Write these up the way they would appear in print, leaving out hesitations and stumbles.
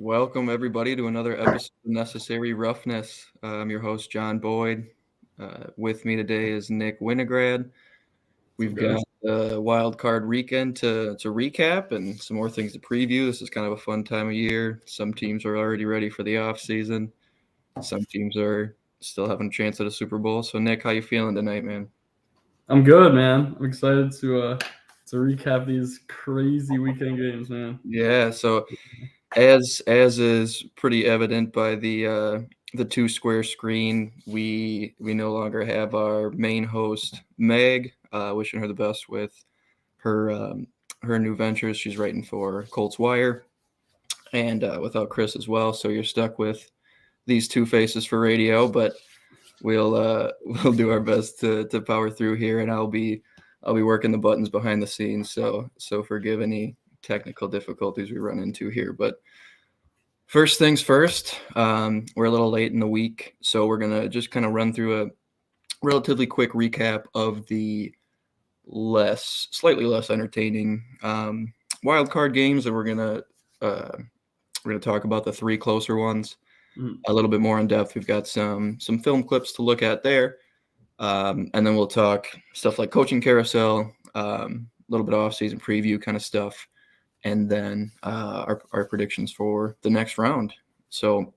Welcome, everybody, to another episode of Necessary Roughness. I'm your host, John Boyd. With me today is Nick Winograd. We've got a wild card weekend to recap and some more things to preview. This is kind of a fun time of year. Some teams are already ready for the offseason. Some teams are still having a chance at a Super Bowl. So, Nick, how you feeling tonight, man? I'm good, man. I'm excited to recap these crazy weekend games, man. Yeah, so as is pretty evident by the two square screen, we no longer have our main host Meg. Wishing her the best with her her new ventures. She's writing for Colts Wire, and without Chris as well. So you're stuck with these two faces for radio, but we'll do our best to power through here, and I'll be working the buttons behind the scenes. So forgive any technical difficulties we run into here, but first things first, we're a little late in the week, so we're going to just kind of run through a relatively quick recap of the slightly less entertaining wild card games, and we're gonna talk about the three closer ones a little bit more in depth. We've got some film clips to look at there, and then we'll talk stuff like coaching carousel, a little bit of off-season preview kind of stuff, and then our predictions for the next round. So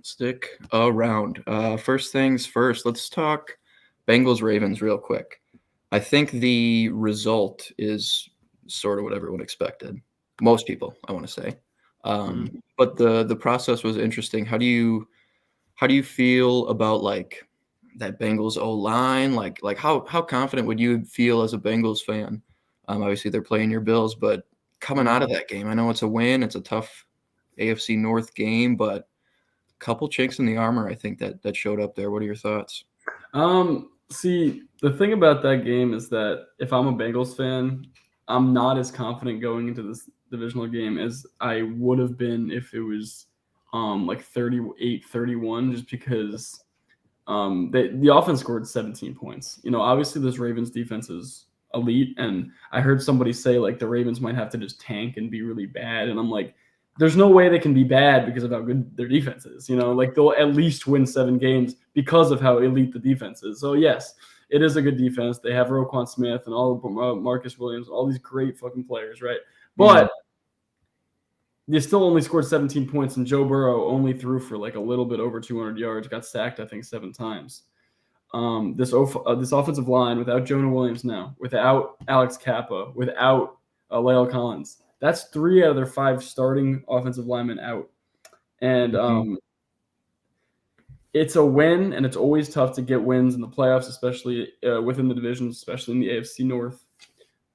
stick around. First things first, let's talk Bengals-Ravens real quick. I think the result is sort of what everyone expected. Most people, I want to say. But the process was interesting. How do you feel about like that Bengals O-line? Like how confident would you feel as a Bengals fan? Obviously they're playing your Bills, but coming out of that game, I know it's a win. It's a tough AFC North game, but a couple chinks in the armor, I think that showed up there. What are your thoughts? See, the thing about that game is that if I'm a Bengals fan, I'm not as confident going into this divisional game as I would have been if it was like 38-31, just because the offense scored 17 points. Obviously this Ravens defense is elite, and I heard somebody say like the Ravens might have to just tank and be really bad, and I'm like, there's no way they can be bad because of how good their defense is. Like they'll at least win 7 games because of how elite the defense is. So yes, it is a good defense. They have Roquan Smith and all of Marcus Williams, all these great fucking players, right? But they still only scored 17 points, and Joe Burrow only threw for like a little bit over 200 yards, got sacked I think 7 times. This offensive line without Jonah Williams now, without Alex Kappa, without La'el Collins, that's 3 out of their 5 starting offensive linemen out. And it's a win, and it's always tough to get wins in the playoffs, especially within the divisions, especially in the AFC North.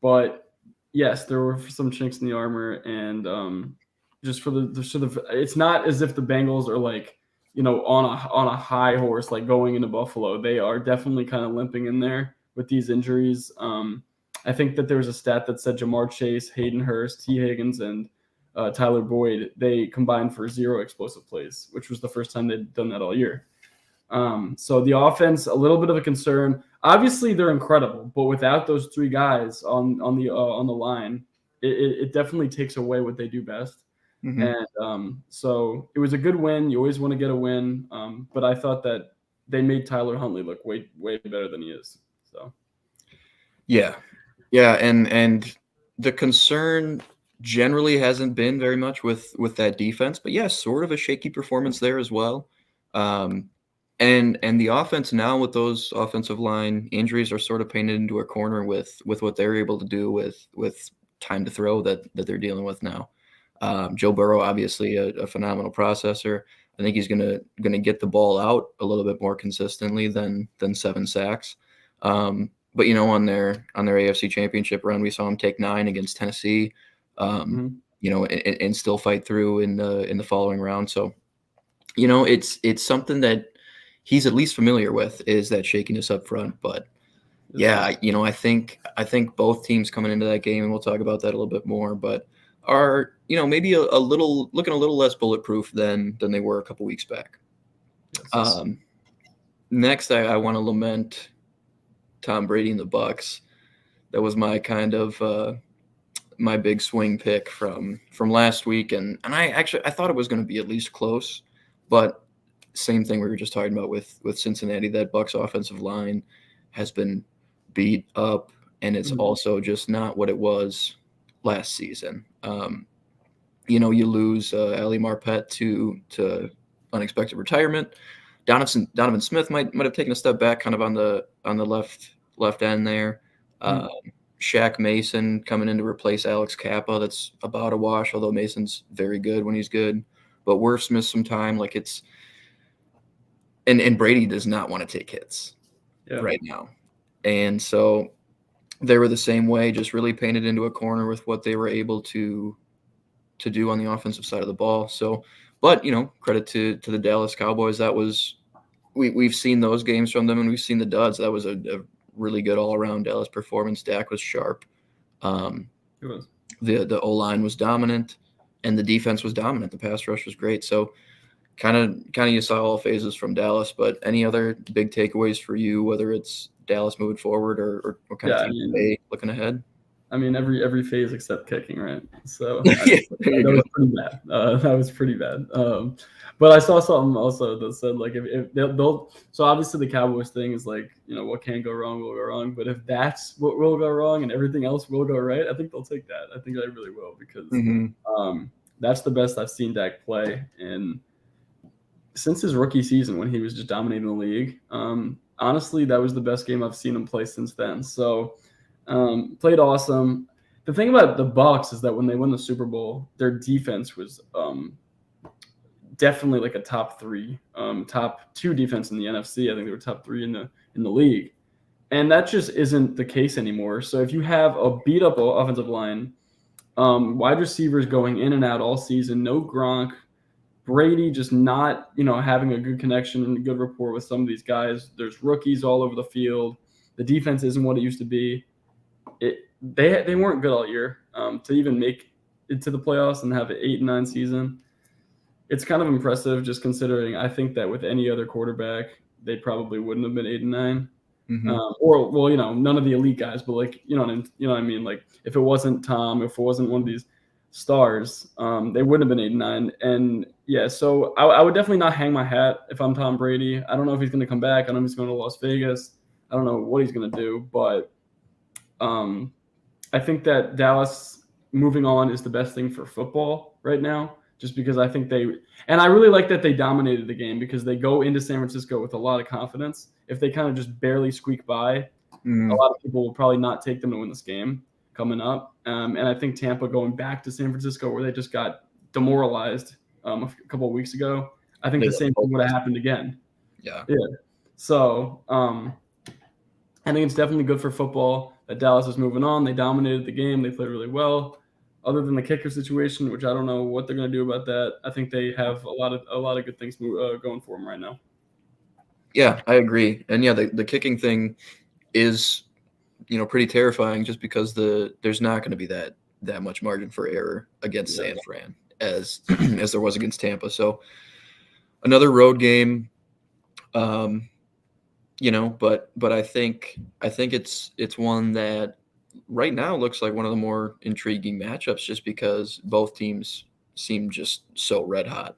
But yes, there were some chinks in the armor, and just for it's not as if the Bengals are like, on a high horse, like going into Buffalo. They are definitely kind of limping in there with these injuries. I think that there was a stat that said Jamar Chase, Hayden Hurst, T. Higgins, and Tyler Boyd, they combined for 0 explosive plays, which was the first time they'd done that all year. So the offense, a little bit of a concern. Obviously, they're incredible, but without those 3 guys on the line, it definitely takes away what they do best. And so it was a good win. You always want to get a win, but I thought that they made Tyler Huntley look way better than he is. So yeah, and the concern generally hasn't been very much with that defense, but yeah, sort of a shaky performance there as well. And the offense now with those offensive line injuries are sort of painted into a corner with what they're able to do with time to throw that they're dealing with now. Joe Burrow, obviously a phenomenal processor. I think he's gonna get the ball out a little bit more consistently than 7 sacks. But on their AFC Championship run, we saw him take 9 against Tennessee. And still fight through in the following round. So, it's something that he's at least familiar with, is that shakiness up front. But yeah, I think both teams coming into that game, and we'll talk about that a little bit more, but are maybe looking a little less bulletproof than they were a couple weeks back. yes. Next, I want to lament Tom Brady and the Bucs. That was my kind of my big swing pick from last week, and I thought it was going to be at least close, but same thing we were just talking about with Cincinnati. That Bucs offensive line has been beat up, and it's also just not what it was last season. You lose Ali Marpet to unexpected retirement. Donovan Smith might have taken a step back, kind of on the left end there. Shaq Mason coming in to replace Alex Kappa. That's about a wash, although Mason's very good when he's good. But Wirfs missed some time. Like and Brady does not want to take hits right now. And so they were the same way, just really painted into a corner with what they were able to do on the offensive side of the ball. So, but credit to the Dallas Cowboys. That was we've seen those games from them, and we've seen the duds. That was a really good all around Dallas performance. Dak was sharp. It was. The O line was dominant, and the defense was dominant. The pass rush was great. So, kind of you saw all phases from Dallas. But any other big takeaways for you, whether it's Dallas moving forward or what kind of team looking ahead? I mean, every phase except kicking, right? So that was pretty bad. But I saw something also that said, like, if they'll so obviously the Cowboys thing is like, what can go wrong will go wrong. But if that's what will go wrong and everything else will go right, I think they'll take that. I think they really will, because that's the best I've seen Dak play since his rookie season, when he was just dominating the league. Honestly, that was the best game I've seen him play since then. So. Played awesome. The thing about the Bucs is that when they won the Super Bowl, their defense was definitely like a top 2 defense in the NFC. I think they were top 3 in the league, and that just isn't the case anymore. So if you have a beat up offensive line, wide receivers going in and out all season, no Gronk, Brady just not having a good connection and a good rapport with some of these guys. There's rookies all over the field. The defense isn't what it used to be. They weren't good all year. To even make it to the playoffs and have an 8-9 season, it's kind of impressive, just considering I think that with any other quarterback, they probably wouldn't have been 8-9. None of the elite guys, but like what I mean. Like if it wasn't Tom, if it wasn't one of these stars, they wouldn't have been 8-9. And yeah, so I would definitely not hang my hat if I'm Tom Brady. I don't know if he's going to come back. I don't know if he's going to Las Vegas. I don't know what he's going to do, but I think that Dallas moving on is the best thing for football right now, just because I think and I really like that they dominated the game, because they go into San Francisco with a lot of confidence. If they kind of just barely squeak by, a lot of people will probably not take them to win this game coming up. And I think Tampa going back to San Francisco, where they just got demoralized a couple of weeks ago, I think the same thing would have happened again. Yeah. So I think it's definitely good for football that Dallas is moving on. They dominated the game. They played really well. Other than the kicker situation, which I don't know what they're going to do about that, I think they have a lot of good things going for them right now. Yeah, I agree. And yeah, the kicking thing is pretty terrifying, just because there's not going to be that much margin for error against San Fran as there was against Tampa. So another road game. But I think it's one that right now looks like one of the more intriguing matchups, just because both teams seem just so red hot.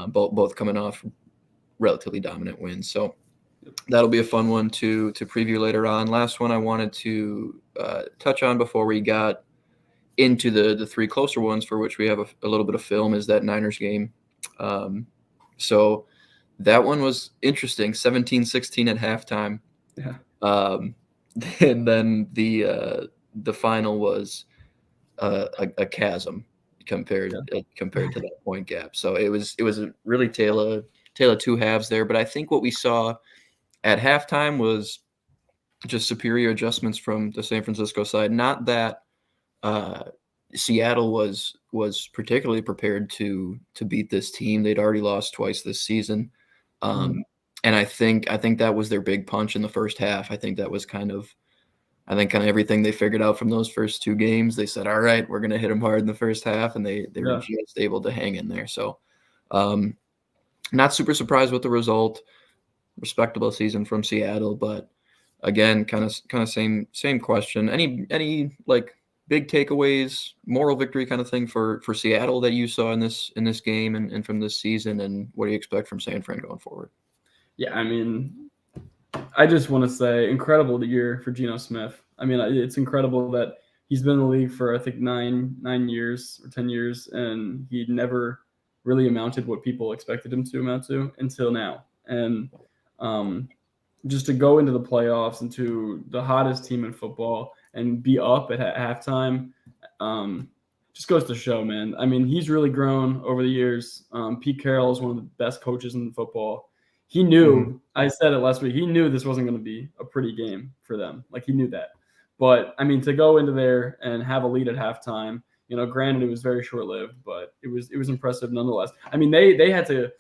Both coming off relatively dominant wins. So that'll be a fun one to preview later on. Last one I wanted to touch on before we got into the 3 closer ones, for which we have a little bit of film, is that Niners game. So that one was interesting, 17-16 at halftime. Yeah. And then the final was a chasm compared to that point gap. So it was a really tale of 2 halves there. But I think what we saw at halftime was just superior adjustments from the San Francisco side. Not that Seattle was particularly prepared to beat this team. They'd already lost twice this season. And I think that was their big punch in the first half. I think that was kind of everything they figured out from those first 2 games. They said, all right, we're going to hit them hard in the first half, and they were just able to hang in there. So not super surprised with the result. Respectable season from Seattle, but again, kind of same question. Any like big takeaways, moral victory kind of thing for Seattle that you saw in this game and from this season, and what do you expect from San Fran going forward? Yeah, I mean, I just want to say incredible year for Geno Smith. I mean, it's incredible that he's been in the league for I think 9 years or 10 years, and he never really amounted what people expected him to amount to until now. And just to go into the playoffs and to the hottest team in football and be up at halftime, just goes to show, man. I mean, he's really grown over the years. Pete Carroll is one of the best coaches in football. He knew, I said it last week, he knew this wasn't going to be a pretty game for them. Like, he knew that. But, I mean, to go into there and have a lead at halftime, granted it was very short-lived, but it was impressive nonetheless. I mean, they had to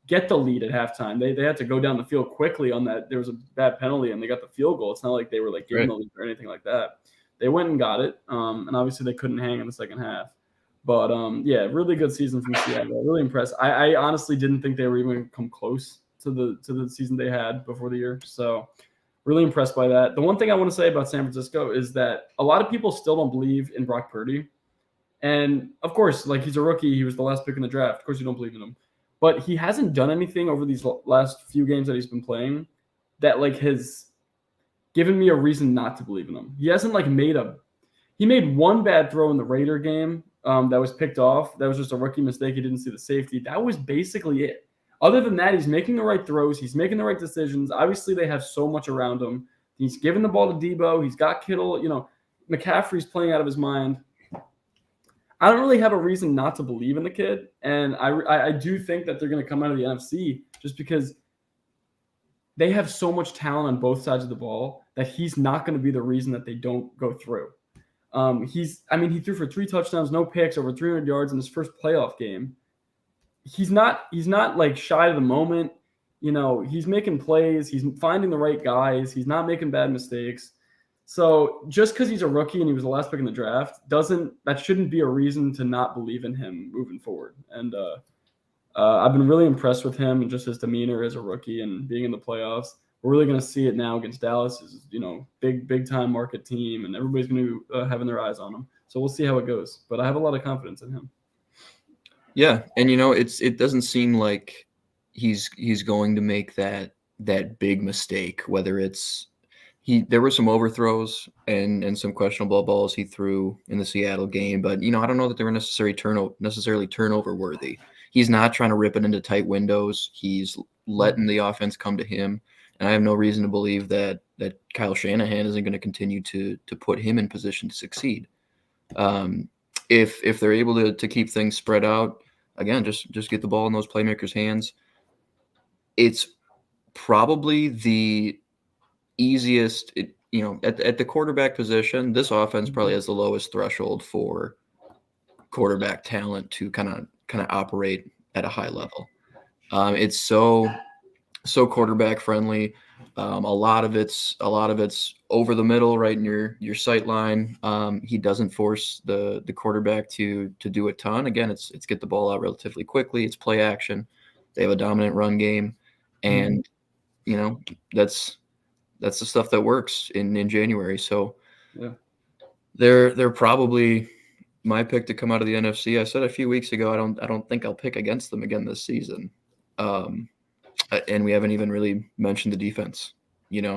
get the lead at halftime. They had to go down the field quickly on that. There was a bad penalty, and they got the field goal. It's not like they were, like, giving the lead or anything like that. They went and got it, and obviously they couldn't hang in the second half. But, yeah, really good season from Seattle. Really impressed. I honestly didn't think they were even going to come close to the season they had before the year. So really impressed by that. The one thing I want to say about San Francisco is that a lot of people still don't believe in Brock Purdy. And, of course, like, he's a rookie. He was the last pick in the draft. Of course you don't believe in him. But he hasn't done anything over these last few games that he's been playing that, like, has given me a reason not to believe in him. He hasn't, like, he made one bad throw in the Raider game that was picked off. That was just a rookie mistake. He didn't see the safety. That was basically it. Other than that, he's making the right throws. He's making the right decisions. Obviously, they have so much around him. He's giving the ball to Debo. He's got Kittle. McCaffrey's playing out of his mind. I don't really have a reason not to believe in the kid, and I do think that they're going to come out of the NFC just because they have so much talent on both sides of the ball that he's not going to be the reason that they don't go through. He threw for 3 touchdowns, no picks, over 300 yards in his first playoff game. He's not like shy of the moment. He's making plays. He's finding the right guys. He's not making bad mistakes. So just because he's a rookie and he was the last pick in the draft that shouldn't be a reason to not believe in him moving forward. And I've been really impressed with him and just his demeanor as a rookie and being in the playoffs. We're really going to see it now against Dallas. Is big time market team, and everybody's going to be having their eyes on him. So we'll see how it goes. But I have a lot of confidence in him. Yeah, and it doesn't seem like he's going to make that big mistake. Whether it's there were some overthrows and some questionable balls he threw in the Seattle game, but I don't know that they were necessarily turnover worthy. He's not trying to rip it into tight windows. He's letting the offense come to him, and I have no reason to believe that Kyle Shanahan isn't going to continue to put him in position to succeed. If they're able to keep things spread out, again, just get the ball in those playmakers' hands. It's probably the easiest, at the quarterback position. This offense probably has the lowest threshold for quarterback talent to kind of operate at a high level. It's so quarterback friendly. A lot of it's over the middle, right in your sight line. He doesn't force the quarterback to do a ton. Again, it's get the ball out relatively quickly. It's play action. They have a dominant run game, and that's the stuff that works in January. So yeah, they're probably my pick to come out of the NFC. I said a few weeks ago I don't think I'll pick against them again this season. And we haven't even really mentioned the defense,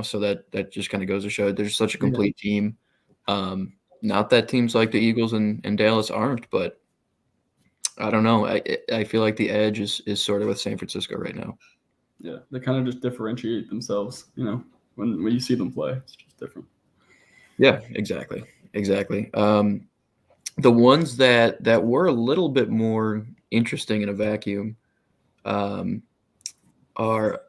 so that just kind of goes to show there's such a complete team. Not that teams like the Eagles and Dallas aren't, but I don't know. I feel like the edge is sort of with San Francisco right now. Yeah, they kind of just differentiate themselves, when you see them play. It's just different. Yeah, exactly. The ones that were a little bit more interesting in a vacuum are,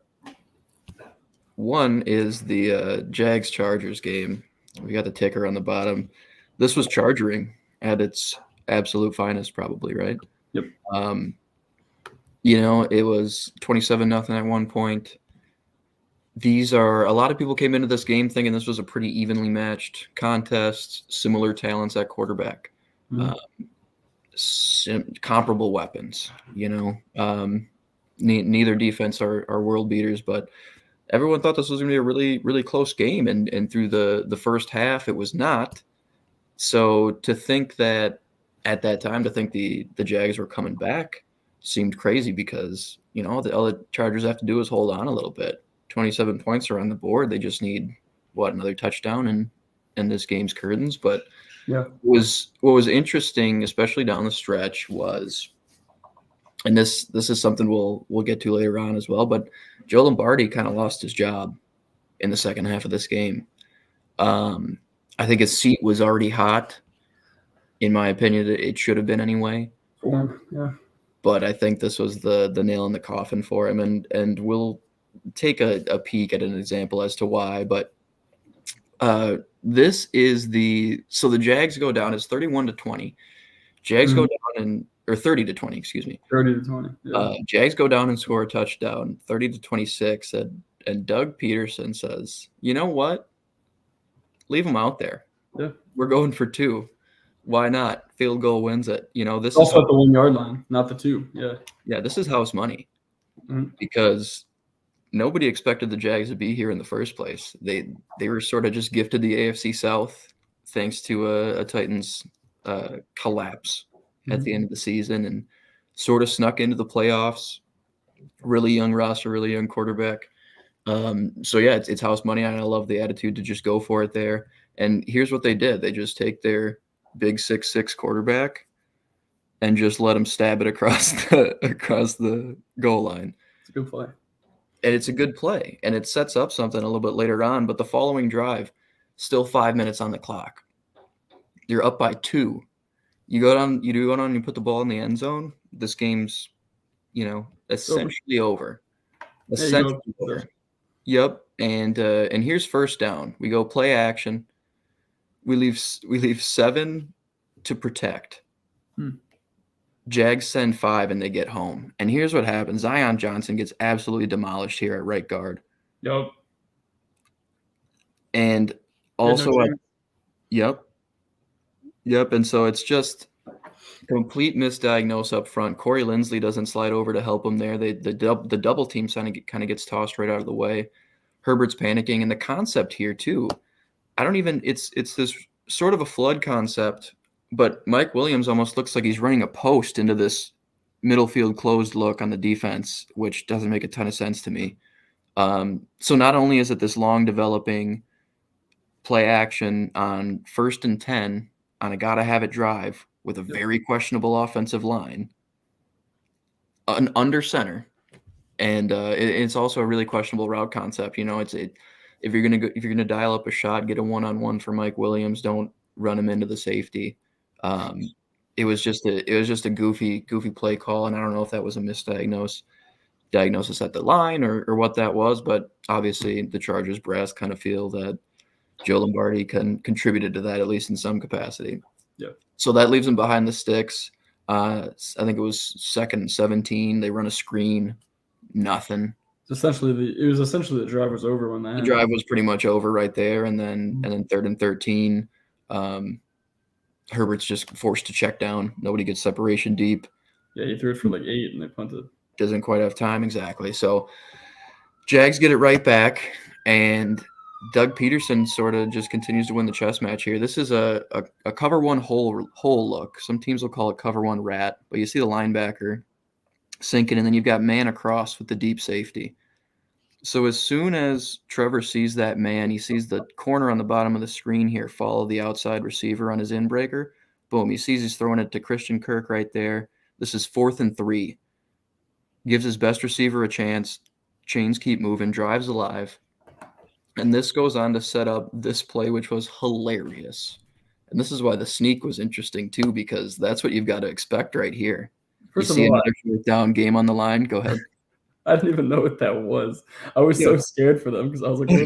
one is the Jags-Chargers game. We got the ticker on the bottom. This was chargering at its absolute finest, probably, right? Yep. It was 27-0 at one point. A lot of people came into this game thinking this was a pretty evenly matched contest, similar talents at quarterback, comparable weapons, neither defense are world beaters, but everyone thought this was going to be a really, really close game. And through the first half, it was not. So to think that at that time, to think the Jags were coming back seemed crazy because, all the Chargers have to do is hold on a little bit. 27 points are on the board. They just need, another touchdown and this game's curtains. But Yeah. what was interesting, especially down the stretch, was, and this is something we'll get to later on as well, but Joe Lombardi kind of lost his job in the second half of this game. I think his seat was already hot. In my opinion, it should have been anyway. Yeah. But I think this was the nail in the coffin for him, and we'll take a peek at an example as to why. But this is the Jags go down. It's 31-20. Jags go down or 30-20, excuse me. 30-20. Yeah. Jags go down and score a touchdown, 30-26, and Doug Peterson says, "You know what? Leave them out there. Yeah. We're going for 2. Why not? Field goal wins it. This also is at the 1 yard line, not the 2. Yeah. Yeah, this is house money Mhm. because nobody expected the Jags to be here in the first place. They were sort of just gifted the AFC South thanks to a Titans collapse at the end of the season and sort of snuck into the playoffs. Really young roster, really young quarterback. So yeah, it's house money, and I love the attitude to just go for it there. And here's what they did: they just take their big 6'6" quarterback and just let him stab it across the goal line. It's a good play. And it's a good play, and it sets up something a little bit later on. But the following drive, still 5 minutes on the clock. You're up by 2. You go down, you put the ball in the end zone. This game's, essentially over. Essentially over. Yep. And here's first down. We go play action. We leave 7 to protect. Jags send 5 and they get home. And here's what happens. Zion Johnson gets absolutely demolished here at right guard. Yep. And also, yep. And so it's just complete misdiagnose up front. Corey Linsley doesn't slide over to help him there. The double team kind of gets tossed right out of the way. Herbert's panicking. And the concept here too, it's this sort of a flood concept, but Mike Williams almost looks like he's running a post into this middle field closed look on the defense, which doesn't make a ton of sense to me. So not only is it this long developing play action on 1st and 10 on a gotta have it drive with a very questionable offensive line, an under center, and it's also a really questionable route concept. If you're gonna dial up a shot, get a 1-on-1 for Mike Williams. Don't run him into the safety. It was just a goofy play call, and I don't know if that was a misdiagnosis at the line or what that was, but obviously the Chargers brass kind of feel that Joe Lombardi contributed to that, at least in some capacity. Yeah. So that leaves him behind the sticks. I think it was 2nd and 17. They run a screen, nothing. It was essentially the drive was over when that happened. The drive was pretty much over right there, and then 3rd and 13. Herbert's just forced to check down. Nobody gets separation deep. Yeah, he threw it for like 8 and they punted. Doesn't quite have time, exactly. So Jags get it right back, and Doug Peterson sort of just continues to win the chess match here. This is a cover one hole look. Some teams will call it cover one rat, but you see the linebacker sinking, and then you've got man across with the deep safety. So as soon as Trevor sees that man, he sees the corner on the bottom of the screen here follow the outside receiver on his in-breaker. Boom, he sees he's throwing it to Christian Kirk right there. This is 4th and 3. Gives his best receiver a chance. Chains keep moving, drives alive. And this goes on to set up this play, which was hilarious. And this is why the sneak was interesting too, because that's what you've got to expect right here. First you see another 4th down game on the line. Go ahead. I didn't even know what that was. I was so scared for them because I was like, what are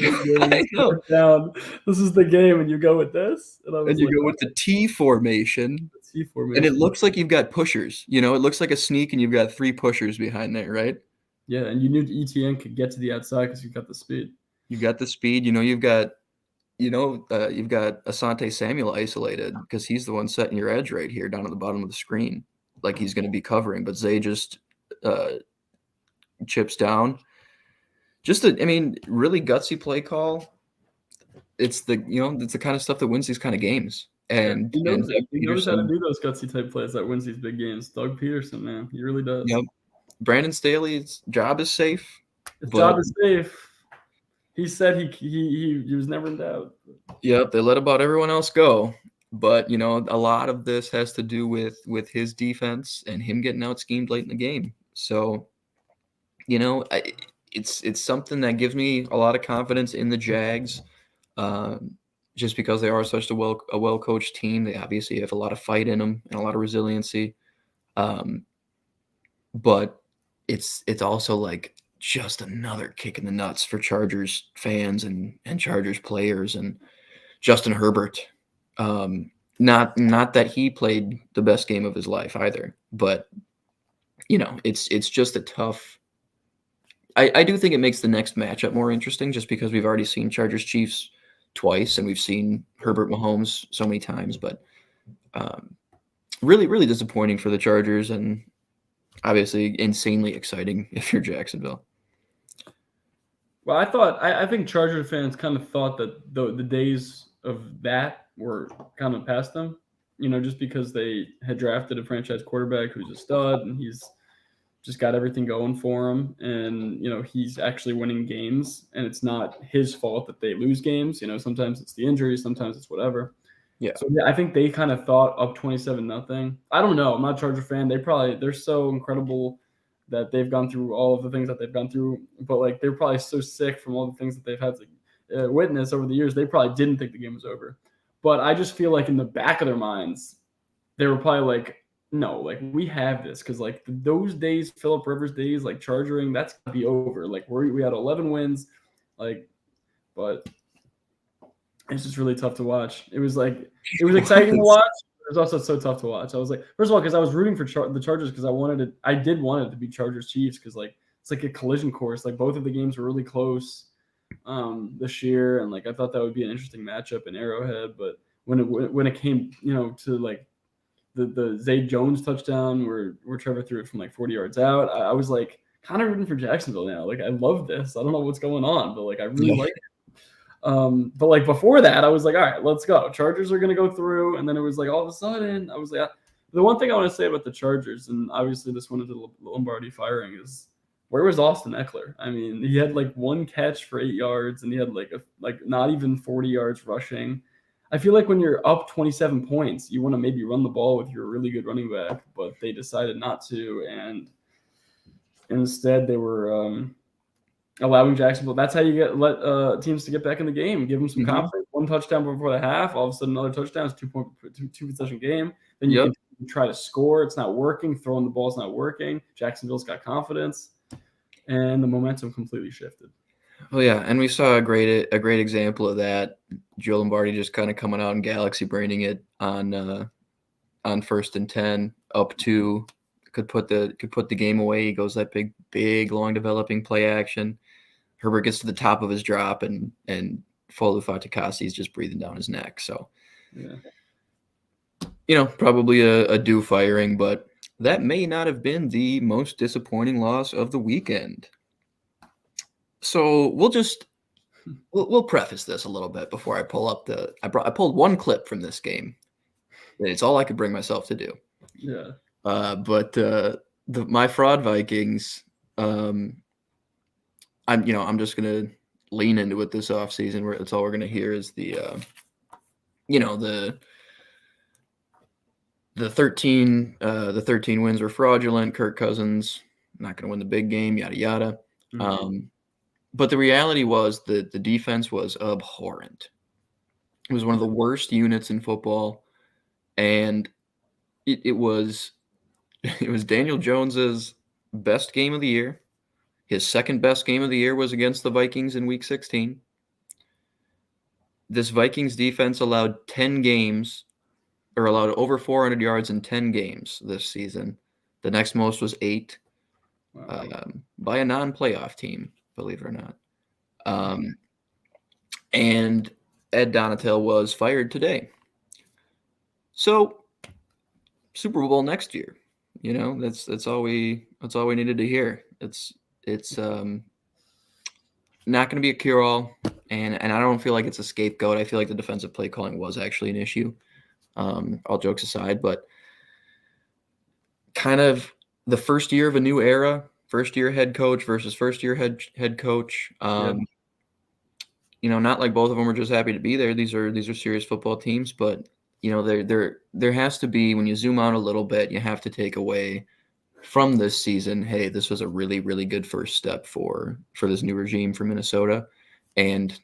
they doing? Down. This is the game, and you go with this? And you go with the T formation. And it looks like you've got pushers. It looks like a sneak, and you've got 3 pushers behind there, right? Yeah, and you knew ETN could get to the outside because you've got the speed. You've got the speed. You've got Asante Samuel isolated because he's the one setting your edge right here down at the bottom of the screen, like he's going to be covering. But Zay just chips down. Really gutsy play call. It's the kind of stuff that wins these kind of games. and He and knows it. Doug He knows how to Peterson. do those gutsy type plays that wins these big games. Doug Peterson, man, he really does. Yep. Brandon Staley's job is safe, His but job is safe. He said he was never in doubt. yep, they let about everyone else go. But a lot of this has to do with his defense and him getting out schemed late in the game. So, it's something that gives me a lot of confidence in the Jags, just because they are such a well coached team. They obviously have a lot of fight in them and a lot of resiliency. But it's also like just another kick in the nuts for Chargers fans and Chargers players and Justin Herbert. Not that he played the best game of his life either, but it's just a tough. I do think it makes the next matchup more interesting just because we've already seen Chargers Chiefs twice and we've seen Herbert Mahomes so many times, but really, really disappointing for the Chargers and obviously insanely exciting if you're Jacksonville. Well, I think Charger fans kind of thought that the days of that were kind of past them, just because they had drafted a franchise quarterback who's a stud and he's just got everything going for him. And, he's actually winning games and it's not his fault that they lose games. Sometimes it's the injuries, sometimes it's whatever. Yeah. So yeah, I think they kind of thought up 27-0. I don't know. I'm not a Charger fan. They're so incredible that they've gone through all of the things that they've gone through, but like they're probably so sick from all the things that they've had to witness over the years. They probably didn't think the game was over, but I just feel like in the back of their minds, they were probably like, no, like we have this because like those days, Phillip Rivers days, like charging, that's gonna be over. Like we had 11 wins, like, but it's just really tough to watch. It was exciting to watch. It was also so tough to watch. I was like, first of all, because I was rooting for the Chargers because I did want it to be Chargers Chiefs because like it's like a collision course. Like both of the games were really close this year, and like I thought that would be an interesting matchup in Arrowhead. But when it came, to like the Zay Jones touchdown where Trevor threw it from like 40 yards out, I was like kind of rooting for Jacksonville now. Like I love this. I don't know what's going on, but like I really like it. But like before that, I was like, all right, let's go. Chargers are gonna go through, and then it was like all of a sudden, I was like, the one thing I want to say about the Chargers, and obviously this one into Lombardi firing, is where was Austin Eckler? I mean, he had like one catch for 8 yards, and he had like not even 40 yards rushing. I feel like when you're up 27 points, you want to maybe run the ball with your really good running back, but they decided not to, and instead they were allowing Jacksonville. That's how you let teams to get back in the game. Give them some confidence. One touchdown before the half. All of a sudden, another touchdown. It's two possession game. Then you can try to score. It's not working. Throwing the ball is not working. Jacksonville's got confidence, and the momentum completely shifted. Oh yeah, and we saw a great example of that. Joe Lombardi just kind of coming out and galaxy braining it on 1st and 10, up 2, could put the game away. He goes that big long developing play action. Herbert gets to the top of his drop and Folu Fatukasi is just breathing down his neck. So yeah, probably a due firing, but that may not have been the most disappointing loss of the weekend. So we'll preface this a little bit before I pull up I pulled one clip from this game. It's all I could bring myself to do. Yeah. But my fraud Vikings, I'm just gonna lean into it this offseason where that's all we're gonna hear is the 13 wins were fraudulent. Kirk Cousins not gonna win the big game, yada yada. Mm-hmm. But the reality was the defense was abhorrent. It was one of the worst units in football, and it was Daniel Jones's best game of the year. His second best game of the year was against the Vikings in Week 16. This Vikings defense allowed over 400 yards in 10 games this season. The next most was 8 by a non-playoff team, believe it or not. And Ed Donatel was fired today. So Super Bowl next year. That's all we needed to hear. It's not going to be a cure-all, and I don't feel like it's a scapegoat. I feel like the defensive play calling was actually an issue, all jokes aside, but kind of the first year of a new era, first year head coach versus first year head coach. Yeah. Not like both of them are just happy to be there. These are serious football teams, but there has to be, when you zoom out a little bit, you have to take away from this season, hey, this was a really, really good first step for this new regime for Minnesota. And,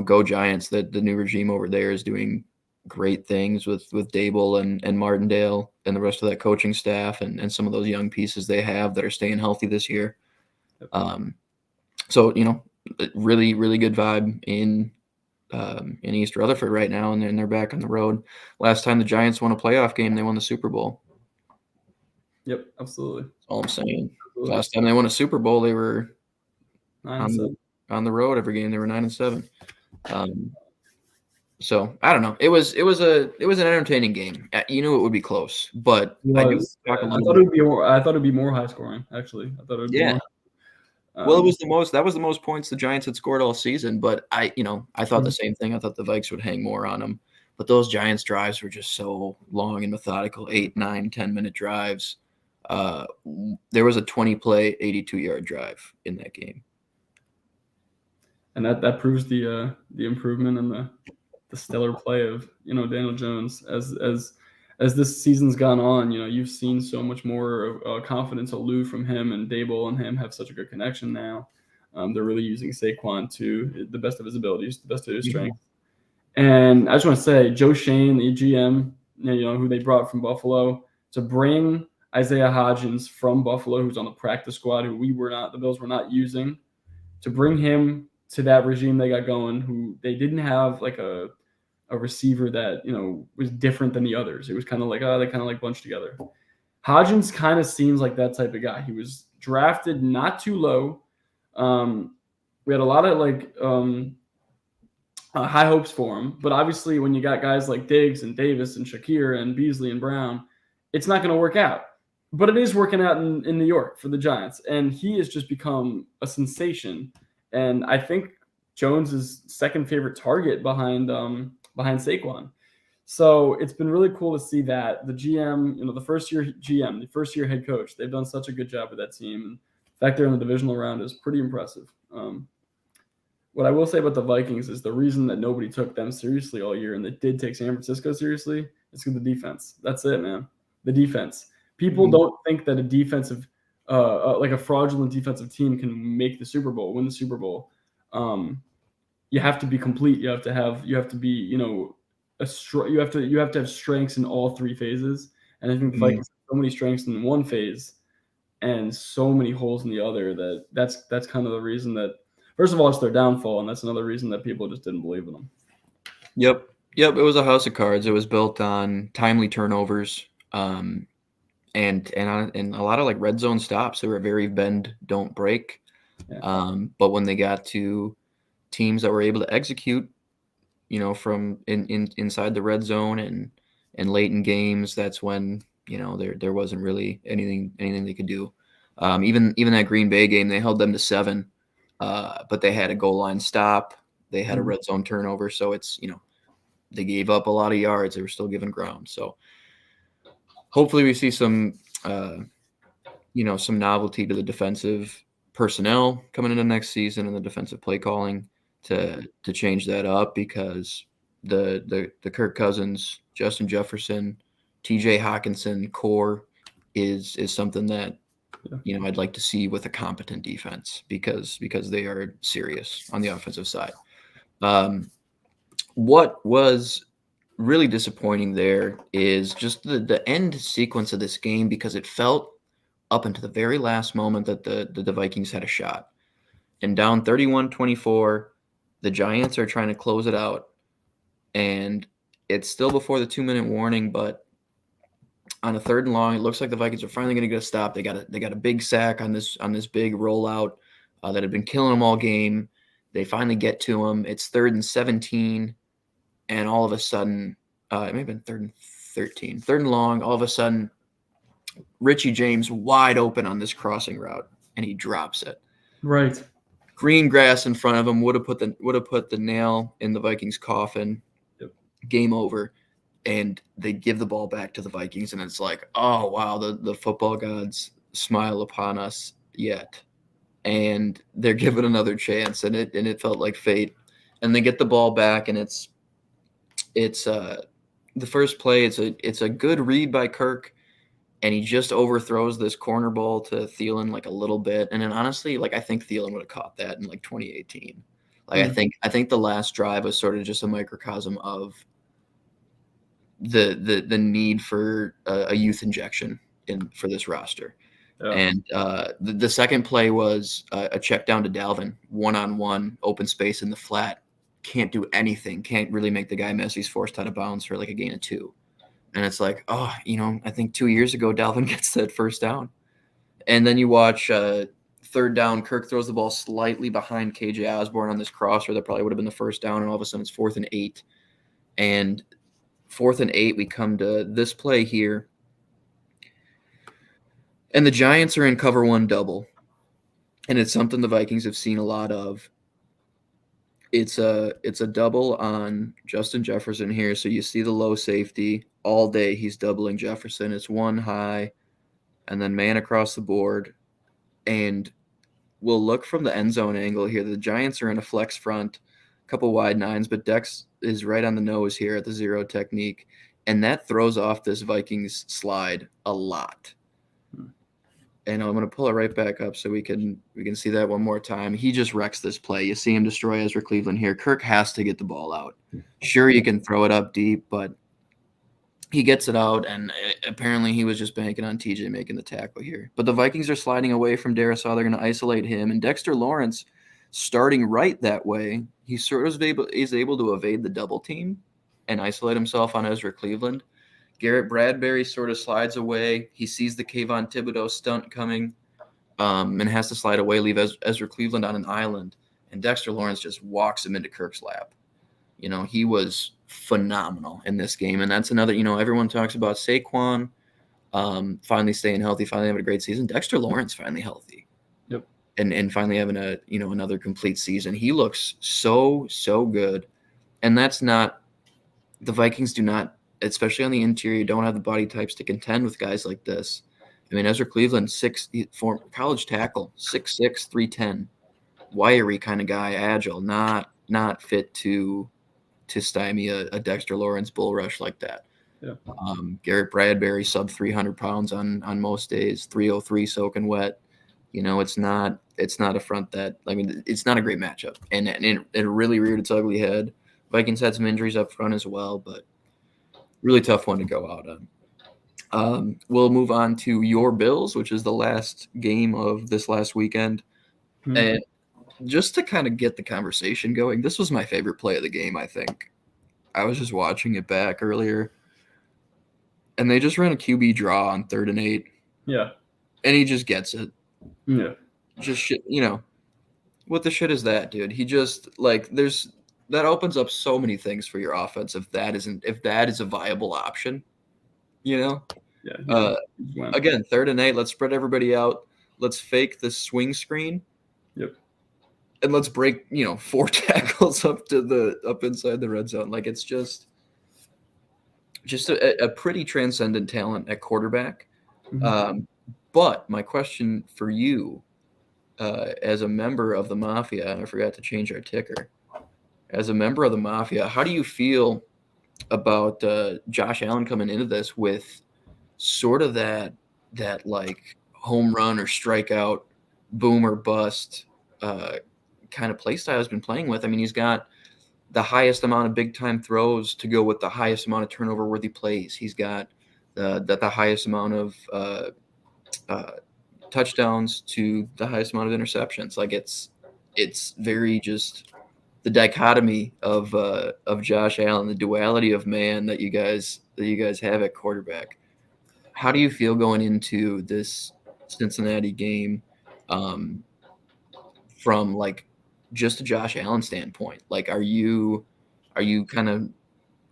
go Giants. The new regime over there is doing great things with Dable and Martindale and the rest of that coaching staff and some of those young pieces they have that are staying healthy this year. So, really, really good vibe in East Rutherford right now, and they're back on the road. Last time the Giants won a playoff game, they won the Super Bowl. Yep, absolutely. That's all I'm saying. Absolutely. Last time they won a Super Bowl, they were 9-7. on the road every game. They were 9-7. So I don't know. It was an entertaining game. You knew it would be close, but I thought it'd be more high scoring. Actually, I thought it would be more. Well, that was the most points the Giants had scored all season, but I thought the same thing. I thought the Vikes would hang more on them, but those Giants drives were just so long and methodical, 8, 9, 10-minute drives. There was a 20-play, 82-yard drive in that game. And that proves the improvement and the stellar play of Daniel Jones as this season's gone on. You've seen so much more confidence aloof from him, and Dable and him have such a good connection now. They're really using Saquon to the best of his abilities, the best of his strengths. And I just want to say, Joe Shane, the GM, who they brought from Buffalo, to bring Isaiah Hodgins from Buffalo, who's on the practice squad, who the Bills were not using, to bring him to that regime they got going, who they didn't have like a receiver that was different than the others. It was kind of like they kind of like bunched together. Hodgins kind of seems like that type of guy. He was drafted not too low. We had a lot of high hopes for him, but obviously when you got guys like Diggs and Davis and Shakir and Beasley and Brown, it's not going to work out. But it is working out in New York for the Giants, and he has just become a sensation. And I think Jones is second favorite target behind Saquon. So it's been really cool to see that the GM, the first year GM, the first year head coach, they've done such a good job with that team. And the fact they're in the divisional round is pretty impressive. What I will say about the Vikings is the reason that nobody took them seriously all year and they did take San Francisco seriously is because of the defense. That's it, man. The defense. People don't think that a defensive, like a fraudulent defensive team can make the Super Bowl, win the Super Bowl. You have to be complete. You have to be, you have to have strengths in all three phases. And I think the Vikings have so many strengths in one phase and so many holes in the other that's kind of the reason that, first of all, it's their downfall, and that's another reason that people just didn't believe in them. Yep. It was a house of cards. It was built on timely turnovers, and a lot of like red zone stops. They were very bend, don't break. Yeah. But when they got to teams that were able to execute, from inside the red zone and late in games, that's when there wasn't really anything they could do. Even that Green Bay game, they held them to 7. But they had a goal line stop. They had a red zone turnover. So it's, they gave up a lot of yards. They were still giving ground. So hopefully we see some novelty to the defensive personnel coming into next season and the defensive play calling to change that up, because the Kirk Cousins, Justin Jefferson, TJ Hawkinson core is something that I'd like to see with a competent defense, because they are serious on the offensive side. What was really disappointing there is just the end sequence of this game, because it felt up until the very last moment that the Vikings had a shot. And down 31-24, the Giants are trying to close it out. And it's still before the 2-minute warning, but on a 3rd and long, it looks like the Vikings are finally going to get a stop. They got a big sack on this big rollout that had been killing them all game. They finally get to them. It's 3rd and 17, and all of a sudden, it may have been 3rd and 13, 3rd and long. All of a sudden, Richie James wide open on this crossing route, and he drops it. Right. Green grass in front of him would have put the nail in the Vikings' coffin. Yep. Game over. and they give the ball back to the Vikings, and it's like, oh wow, the football gods smile upon us yet, and they're given another chance, and it felt like fate, and they get the ball back, and it's the first play. It's a good read by Kirk, and he just overthrows this corner ball to Thielen like a little bit, and then honestly, like I think Thielen would have caught that in like 2018. Like I think the last drive was sort of just a microcosm of the need for a youth injection for this roster. Yeah. And the second play was a check down to Dalvin, 1-on-1, open space in the flat. Can't do anything. Can't really make the guy miss. He's forced out of bounds for like a gain of 2. And it's like, oh, I think 2 years ago Dalvin gets that first down. And then you watch third down, Kirk throws the ball slightly behind KJ Osborne on this crosser that probably would have been the first down, and all of a sudden it's 4th and 8. And 4th and 8, we come to this play here. And the Giants are in cover 1 double. And it's something the Vikings have seen a lot of. It's a double on Justin Jefferson here. So you see the low safety all day. He's doubling Jefferson. It's 1 high and then man across the board. And we'll look from the end zone angle here. The Giants are in a flex front, a couple wide 9s, but Dex is right on the nose here at the 0 technique. And that throws off this Vikings slide a lot. And I'm going to pull it right back up so we can see that one more time. He just wrecks this play. You see him destroy Ezra Cleveland here. Kirk has to get the ball out. Sure, you can throw it up deep, but he gets it out, and apparently he was just banking on TJ making the tackle here. But the Vikings are sliding away from Darisaw. They're going to isolate him, and Dexter Lawrence starting right that way. He sort of is able to evade the double team and isolate himself on Ezra Cleveland. Garrett Bradbury sort of slides away. He sees the Kayvon Thibodeau stunt coming and has to slide away, leave Ezra Cleveland on an island. And Dexter Lawrence just walks him into Kirk's lap. He was phenomenal in this game. And that's another, everyone talks about Saquon finally staying healthy, finally having a great season. Dexter Lawrence finally healthy. Yep. And finally having another complete season. He looks so good. And that's not – the Vikings do not – especially on the interior, don't have the body types to contend with guys like this. I mean, Ezra Cleveland, former college tackle, 6'6", 310, wiry kind of guy, agile, not fit to stymie a Dexter Lawrence bull rush like that. Yeah. Garrett Bradbury, sub 300 pounds on most days, 303 soaking wet. It's not a front that, I mean, it's not a great matchup, and it really reared its ugly head. Vikings had some injuries up front as well, but really tough one to go out on. We'll move on to your Bills, which is the last game of this last weekend. Mm-hmm. And just to kind of get the conversation going, this was my favorite play of the game, I think. I was just watching it back earlier, and they just ran a QB draw on 3rd and 8. Yeah. And he just gets it. Yeah. Just shit, what the shit is that, dude? He just, that opens up so many things for your offense if that is a viable option, Yeah. Again, 3rd and 8. Let's spread everybody out. Let's fake the swing screen. Yep. And let's break 4 tackles up inside the red zone. Like, it's just a pretty transcendent talent at quarterback. Mm-hmm. But my question for you, as a member of the Mafia, I forgot to change our ticker. As a member of the Mafia, how do you feel about Josh Allen coming into this with sort of that like home run or strikeout, boom or bust kind of play style he's been playing with? I mean, he's got the highest amount of big time throws to go with the highest amount of turnover worthy plays. He's got the highest amount of touchdowns to the highest amount of interceptions. Like, it's very just the dichotomy of Josh Allen, the duality of man that you guys have at quarterback. How do you feel going into this Cincinnati game from like just a Josh Allen standpoint? Like, are you kind of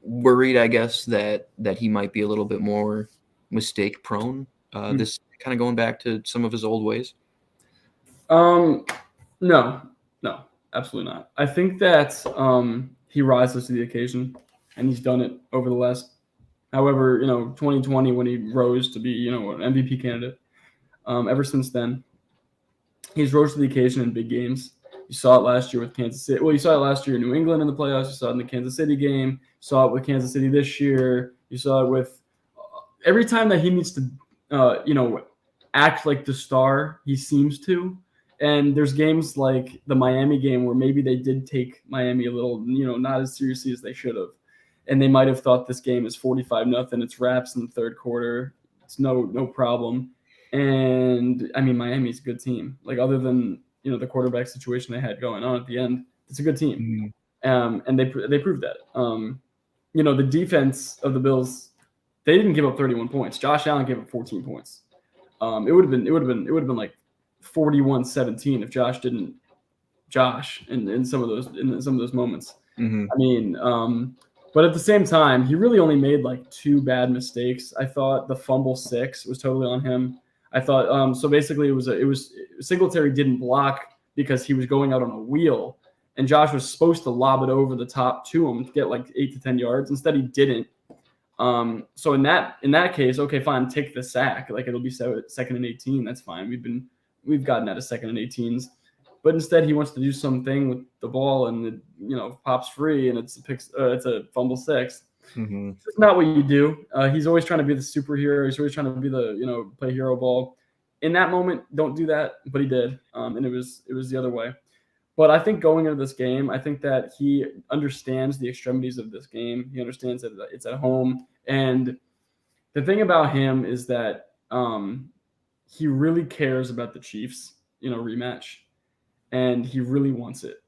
worried, I guess, that he might be a little bit more mistake prone? This kind of going back to some of his old ways? No, absolutely not. I think that he rises to the occasion, and he's done it over the last However, 2020 when he rose to be, an MVP candidate, ever since then, he's rose to the occasion in big games. You saw it last year with Kansas City. Well, you saw it last year in New England in the playoffs. You saw it in the Kansas City game. You saw it with Kansas City this year. You saw it with every time that he needs to, act like the star, he seems to. And there's games like the Miami game where maybe they did take Miami a little, not as seriously as they should have. And they might have thought this game is 45-0. It's wraps in the third quarter. It's no problem. And I mean, Miami's a good team. Like other than the quarterback situation they had going on at the end, it's a good team. And they proved that. The defense of the Bills, they didn't give up 31 points. Josh Allen gave up 14 points. It would have been like 41-17 if Josh didn't in some of those moments. Mm-hmm. I mean, but at the same time, he really only made like 2 bad mistakes. I thought the fumble 6 was totally on him. I thought so. Basically, it was Singletary didn't block because he was going out on a wheel, and Josh was supposed to lob it over the top to him to get like 8 to 10 yards. Instead, he didn't. So in that case, okay, fine, take the sack. Like it'll be 2nd and 18. That's fine. We've gotten out of 2nd and 18s, but instead he wants to do something with the ball and it pops free and it's a fumble 6. Mm-hmm. It's not what you do. He's always trying to be the superhero. He's always trying to be the play hero ball. In that moment, don't do that, but he did, and it was the other way. But I think going into this game, I think that he understands the extremities of this game. He understands that it's at home, and the thing about him is that he really cares about the Chiefs, rematch, and he really wants it.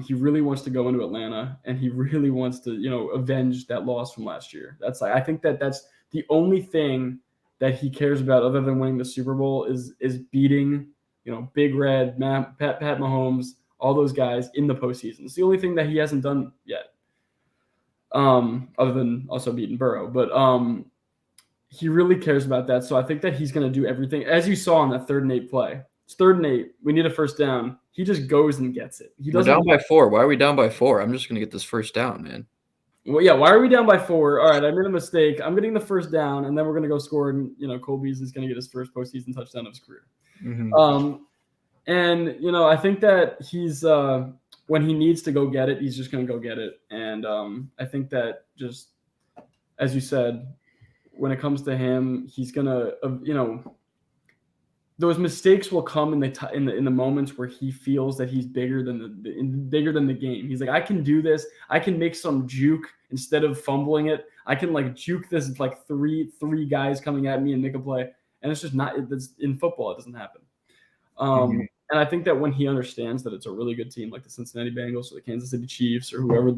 He really wants to go into Atlanta, and he really wants to, avenge that loss from last year. I think that's the only thing that he cares about other than winning the Super Bowl is beating, Big Red, Pat Mahomes, all those guys in the postseason. It's the only thing that he hasn't done yet, other than also beating Burrow. But he really cares about that. So I think that he's going to do everything. As you saw on that 3rd and 8 play, it's 3rd and 8. We need a first down. He just goes and gets it. We're down by 4. Why are we down by 4? I'm just going to get this first down, man. Well, yeah, why are we down by 4? All right, I made a mistake. I'm getting the first down, and then we're going to go score, and, Cole Beasley's going to get his first postseason touchdown of his career. Mm-hmm. And, I think that he's when he needs to go get it, he's just going to go get it. And I think that just, as you said, when it comes to him, he's going to, those mistakes will come in the moments where he feels that he's bigger than the game. He's like, I can do this. I can make some juke instead of fumbling it. I can like juke this like three guys coming at me and make a play. And it's just not. It's in football. It doesn't happen. And I think that when he understands that it's a really good team like the Cincinnati Bengals or the Kansas City Chiefs or whoever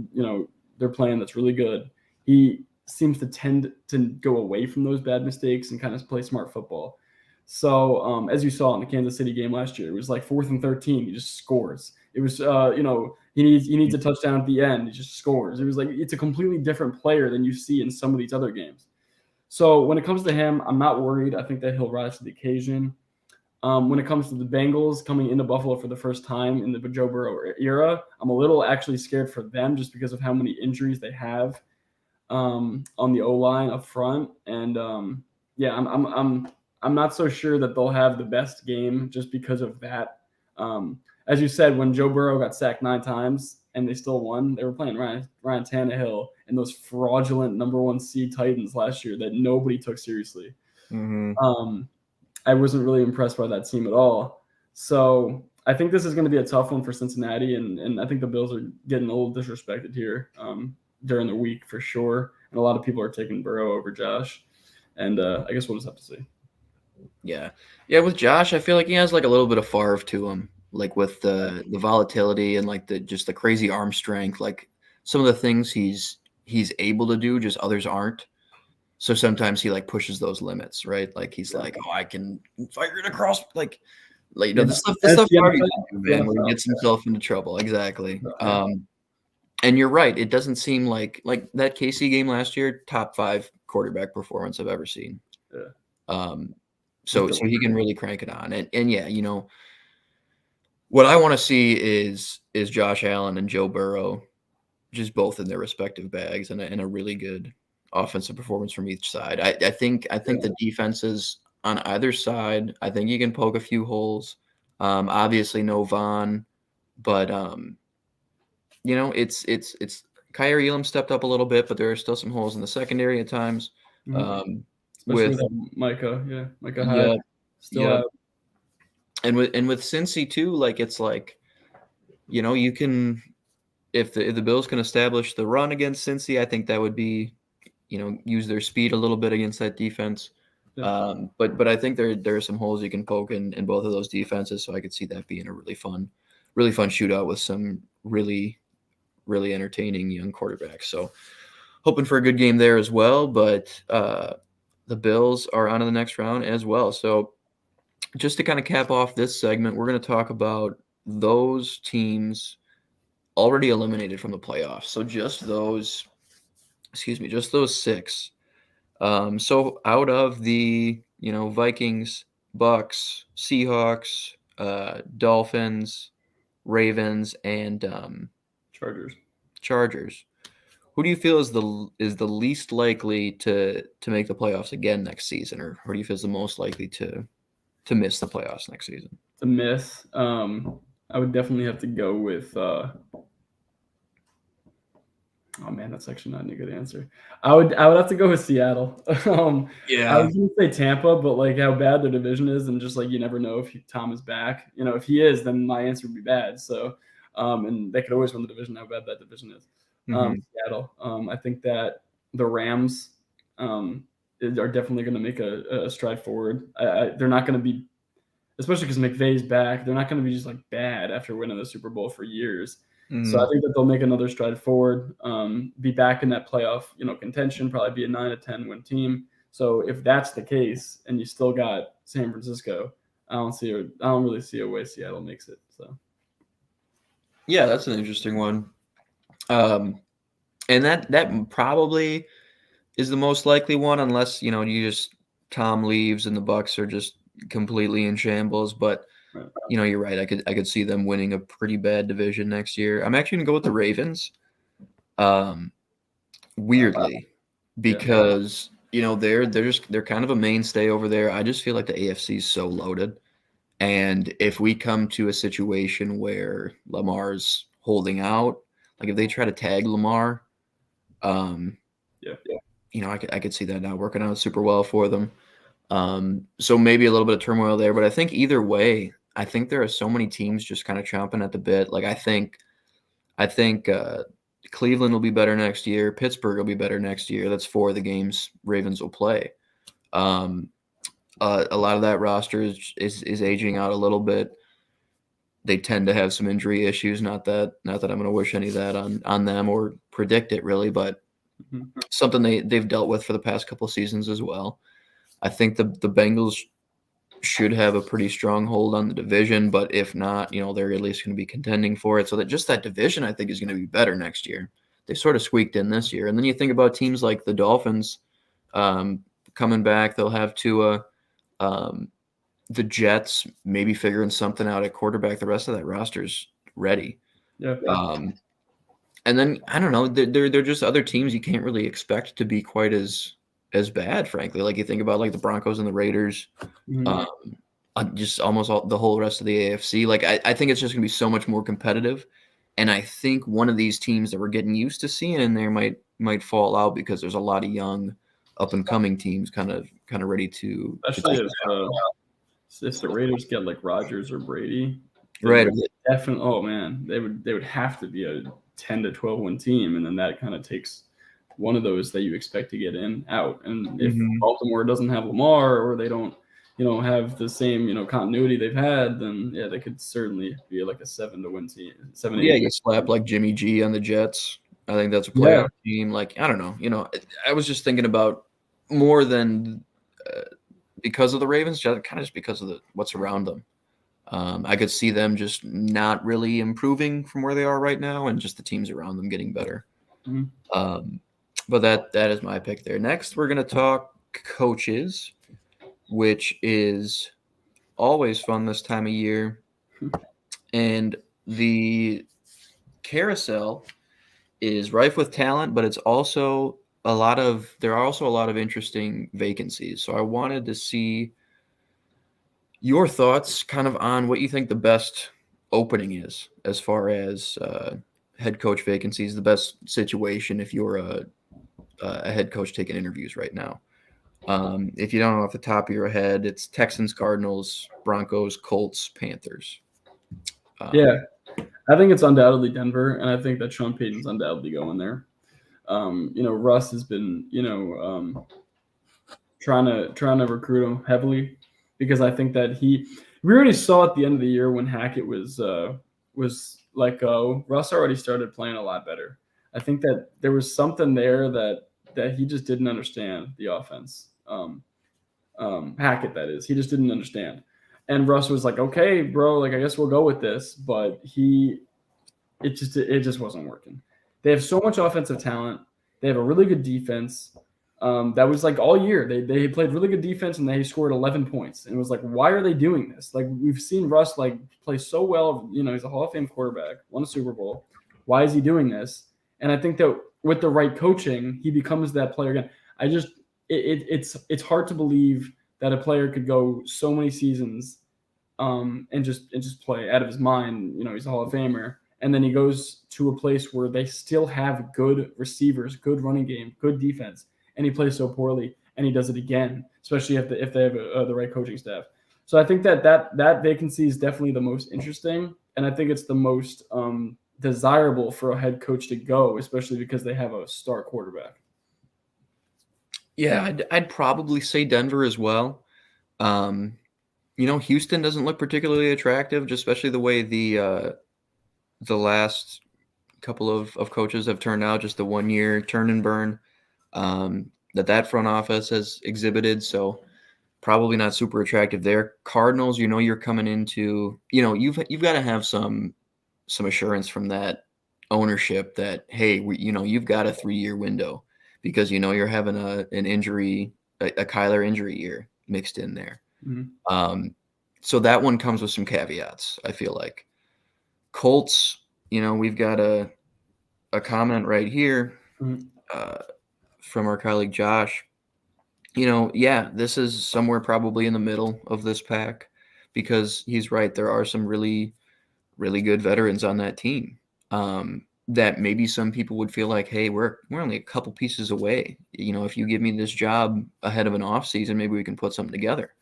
they're playing that's really good, he seems to tend to go away from those bad mistakes and kind of play smart football. So as you saw in the Kansas City game last year, it was like 4th and 13. He just scores. It was he needs a touchdown at the end. He just scores. It was like it's a completely different player than you see in some of these other games. So when it comes to him, I'm not worried. I think that he'll rise to the occasion. When it comes to the Bengals coming into Buffalo for the first time in the Joe Burrow era, I'm a little actually scared for them just because of how many injuries they have on the O-line up front. And I'm not so sure that they'll have the best game just because of that. As you said, when Joe Burrow got sacked 9 times and they still won, they were playing Ryan Tannehill and those fraudulent number 1 seed Titans last year that nobody took seriously. Mm-hmm. I wasn't really impressed by that team at all. So I think this is going to be a tough one for Cincinnati, and I think the Bills are getting a little disrespected here during the week for sure. And a lot of people are taking Burrow over Josh. And I guess we'll just have to see. Yeah. With Josh, I feel like he has like a little bit of Favre to him, like with the volatility and like the crazy arm strength. Like some of the things he's able to do, just others aren't. So sometimes he like pushes those limits, right? Like he's like, oh, I can fire it across, like the stuff Favre can do, man, where he gets himself into trouble. Exactly. And you're right. It doesn't seem like that KC game last year, top 5 quarterback performance I've ever seen. Yeah. So he can really crank it on. And yeah, what I want to see is Josh Allen and Joe Burrow just both in their respective bags and a really good offensive performance from each side. I think the defenses on either side. I think you can poke a few holes. Obviously, no Vaughn, but it's Kyrie Elam stepped up a little bit, but there are still some holes in the secondary at times. Especially With with Micah Hyde yeah, still yeah, out. and with Cincy too, like it's like you can if the Bills can establish the run against Cincy, I think that would be use their speed a little bit against that defense. Yeah. But I think there are some holes you can poke in both of those defenses, so I could see that being a really fun shootout with some really really entertaining young quarterbacks. So hoping for a good game there as well. But the Bills are on to the next round as well. So just to kind of cap off this segment, we're going to talk about those teams already eliminated from the playoffs. So just those, just those six. So out of the Vikings, Bucks, Seahawks, Dolphins, Ravens, and Chargers, who do you feel is the least likely to make the playoffs again next season, or who do you feel is the most likely to miss the playoffs next season? The miss. I would definitely have to go with. Oh man, that's actually not a good answer. I would have to go with Seattle. I was gonna say Tampa, but like how bad their division is, and just like you never know if Tom is back. If he is, then my answer would be bad. So, and they could always win the division. How bad that division is. Seattle. I think that the Rams are definitely going to make a stride forward. They're not going to be, especially because McVay's back. They're not going to be just like bad after winning the Super Bowl for years. So I think that they'll make another stride forward, be back in that playoff, contention, probably be a 9 to 10 win team. So if that's the case, and you still got San Francisco, I don't really see a way Seattle makes it. So yeah, that's an interesting one. And that probably is the most likely one, unless Tom leaves and the Bucks are just completely in shambles. But right. You're right. I could see them winning a pretty bad division next year. I'm actually gonna go with the Ravens. Weirdly, because they're kind of a mainstay over there. I just feel like the AFC is so loaded, and if we come to a situation where Lamar's holding out, like if they try to tag Lamar, I could see that not working out super well for them. So maybe a little bit of turmoil there, but I think either way, I think there are so many teams just kind of chomping at the bit. Like I think Cleveland will be better next year. Pittsburgh will be better next year. That's 4 of the games Ravens will play. A lot of that roster is aging out a little bit. They tend to have some injury issues. Not that I'm going to wish any of that on them or predict it really, but something they've dealt with for the past couple of seasons as well. I think the Bengals should have a pretty strong hold on the division, but if not, they're at least going to be contending for it. So that division, I think, is going to be better next year. They sort of squeaked in this year. And then you think about teams like the Dolphins coming back. They'll have Tua. The Jets maybe figuring something out at quarterback. The rest of that roster's ready. Yeah. And then, I don't know, they're just other teams you can't really expect to be quite as bad, frankly. Like you think about like the Broncos and the Raiders, just almost the whole rest of the AFC. Like I think it's just going to be so much more competitive, and I think one of these teams that we're getting used to seeing in there might fall out because there's a lot of young, up and coming teams kind of ready to. Especially if the Raiders get like Rodgers or Brady, right? Definitely. Oh man, they would have to be a 10 to 12 win team, and then that kind of takes one of those that you expect to get out. And if Baltimore doesn't have Lamar, or they don't, have the same, continuity they've had, then yeah, they could certainly be like a 7 to win team. 7, 8. Yeah, you slap like Jimmy G on the Jets. I think that's a playoff team. Like I don't know. I was just thinking about more than because of the Ravens, kind of just because of what's around them. I could see them just not really improving from where they are right now, and just the teams around them getting better. But that is my pick there. Next, we're going to talk coaches, which is always fun this time of year. And the carousel is rife with talent, but it's also there are also a lot of interesting vacancies. So I wanted to see your thoughts kind of on what you think the best opening is as far as head coach vacancies, the best situation if you're a head coach taking interviews right now. If you don't know off the top of your head, it's Texans, Cardinals, Broncos, Colts, Panthers. Yeah, I think it's undoubtedly Denver, and I think that Sean Payton's undoubtedly going there. Russ has been, trying to recruit him heavily because I think that we already saw at the end of the year when Hackett was let go. Russ already started playing a lot better. I think that there was something there that he just didn't understand the offense. Hackett, that is, he just didn't understand. And Russ was like, "Okay, bro, like I guess we'll go with this," but it just wasn't working. They have so much offensive talent. They have a really good defense. That was like all year. They played really good defense and they scored 11 points. And it was like, why are they doing this? Like we've seen Russ like play so well. He's a Hall of Fame quarterback, won a Super Bowl. Why is he doing this? And I think that with the right coaching, he becomes that player again. It's hard to believe that a player could go so many seasons and just play out of his mind. He's a Hall of Famer. And then he goes to a place where they still have good receivers, good running game, good defense, and he plays so poorly, and he does it again, especially if they have the right coaching staff. So I think that vacancy is definitely the most interesting, and I think it's the most desirable for a head coach to go, especially because they have a star quarterback. Yeah, I'd probably say Denver as well. Houston doesn't look particularly attractive, just especially the way the last couple of coaches have turned out, just the 1 year turn and burn that front office has exhibited. So probably not super attractive there. Cardinals, you're coming into, you've got to have some assurance from that ownership that, hey, you've got a 3-year window because, you're having an injury, a Kyler injury year mixed in there. Mm-hmm. So that one comes with some caveats, I feel like. Colts, we've got a comment right here from our colleague Josh. This is somewhere probably in the middle of this pack because he's right. There are some really, really good veterans on that team that maybe some people would feel like, hey, we're only a couple pieces away. If you give me this job ahead of an offseason, maybe we can put something together.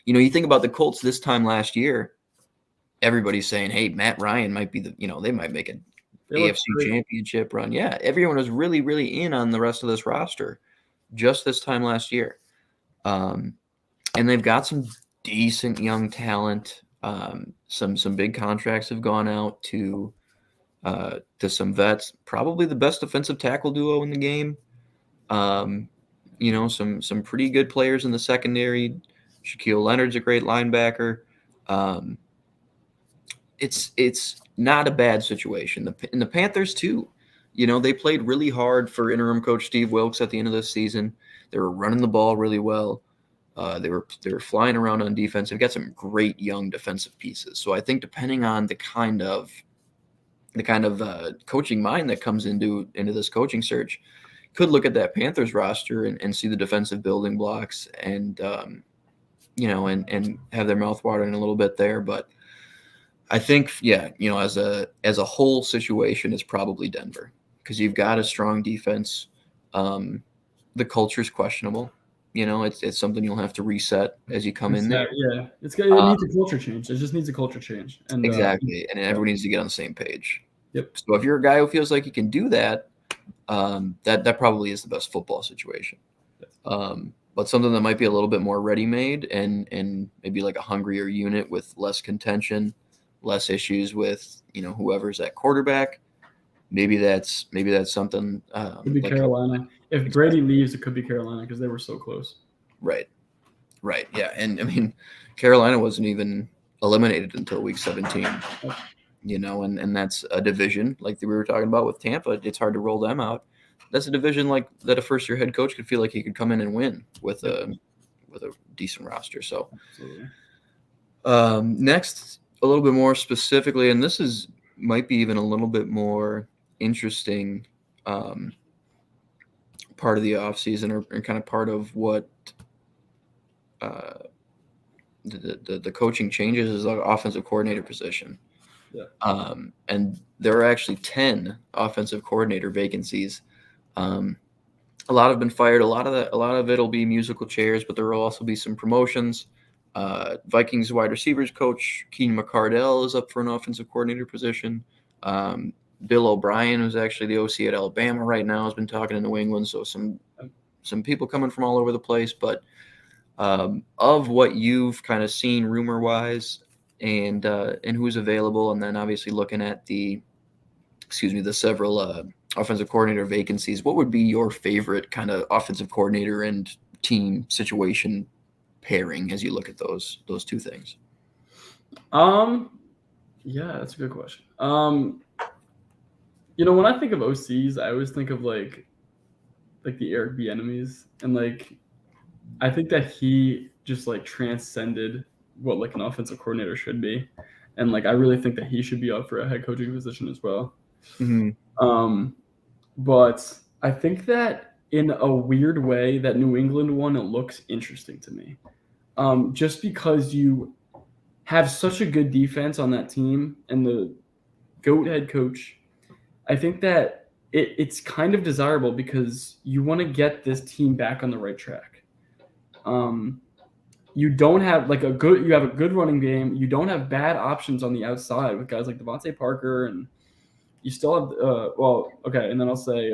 You think about the Colts this time last year, everybody's saying, hey, Matt Ryan might be they might make an AFC championship run. Yeah, everyone was really, really in on the rest of this roster just this time last year. And they've got some decent young talent. Some big contracts have gone out to some vets. Probably the best defensive tackle duo in the game. Some pretty good players in the secondary. Shaquille Leonard's a great linebacker. It's not a bad situation. And the Panthers too. They played really hard for interim coach Steve Wilkes at the end of this season. They were running the ball really well. They were flying around on defense. They've got some great young defensive pieces. So I think depending on the kind of coaching mind that comes into this coaching search, could look at that Panthers roster and see the defensive building blocks and and have their mouth watering a little bit there. But I think, as a whole situation, it's probably Denver because you've got a strong defense. The culture's questionable. It's something you'll have to reset as you come in there. Yeah, it needs a culture change. It just needs a culture change. And exactly, and everyone needs to get on the same page. Yep. So if you're a guy who feels like he can do that, that probably is the best football situation. But something that might be a little bit more ready-made and maybe like a hungrier unit with less contention, less issues with whoever's at quarterback. Maybe that's something. Could be like Carolina. If Brady leaves, it could be Carolina because they were so close. Right. Yeah, and I mean, Carolina wasn't even eliminated until week 17. And that's a division like we were talking about with Tampa. It's hard to roll them out. That's a division like that a first-year head coach could feel like he could come in and win with a decent roster. So, next, a little bit more specifically, and this might be even a little bit more interesting part of the offseason or kind of part of what the coaching changes is the offensive coordinator position. Yeah. And there are actually 10 offensive coordinator vacancies. A lot have been fired. A lot of it'll be musical chairs, but there will also be some promotions. Vikings wide receivers coach Keenan McCardell is up for an offensive coordinator position. Bill O'Brien, who's actually the OC at Alabama right now, has been talking to New England. So some people coming from all over the place. But of what you've kind of seen rumor wise, and who's available, and then obviously looking at the several offensive coordinator vacancies, what would be your favorite kind of offensive coordinator and team situation pairing as you look at those two things? Yeah, that's a good question. When I think of OCs, I always think of like the Eric Bieniemys, and like I think that he just like transcended what like an offensive coordinator should be, and like I really think that he should be up for a head coaching position as well. Mm-hmm. But I think that in a weird way, that New England one, it looks interesting to me, just because you have such a good defense on that team and the GOAT head coach. I think that it's kind of desirable because you want to get this team back on the right track. You don't have you have a good running game. You don't have bad options on the outside with guys like Devontae Parker, and you still have and then I'll say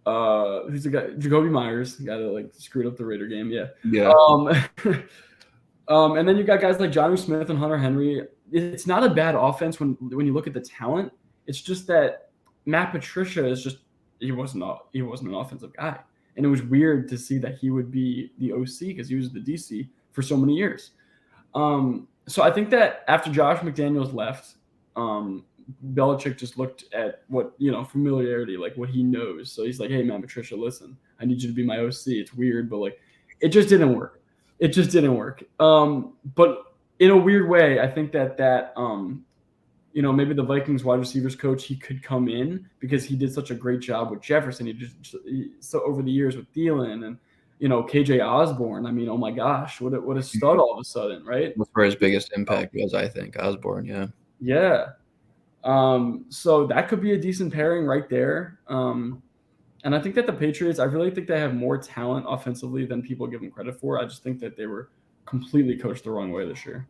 who's the guy? Jacoby Myers, the guy that like screwed up the Raider game. Yeah. And then you got guys like Jonnu Smith and Hunter Henry. It's not a bad offense when you look at the talent. It's just that Matt Patricia is just he wasn't an offensive guy, and it was weird to see that he would be the OC because he was the DC for so many years. So I think that after Josh McDaniels left, Belichick just looked at what familiarity, like what he knows. So he's like, "Hey, Matt Patricia, listen, I need you to be my OC." It's weird, but like, it just didn't work. It just didn't work. But in a weird way, I think that maybe the Vikings wide receivers coach, he could come in because he did such a great job with Jefferson. So over the years with Thielen and KJ Osborne. I mean, oh my gosh, what a stud all of a sudden, right? That's where his biggest impact was, I think, Osborne. Yeah. Yeah. So that could be a decent pairing right there. And I think that the Patriots, I really think they have more talent offensively than people give them credit for. I just think that they were completely coached the wrong way this year.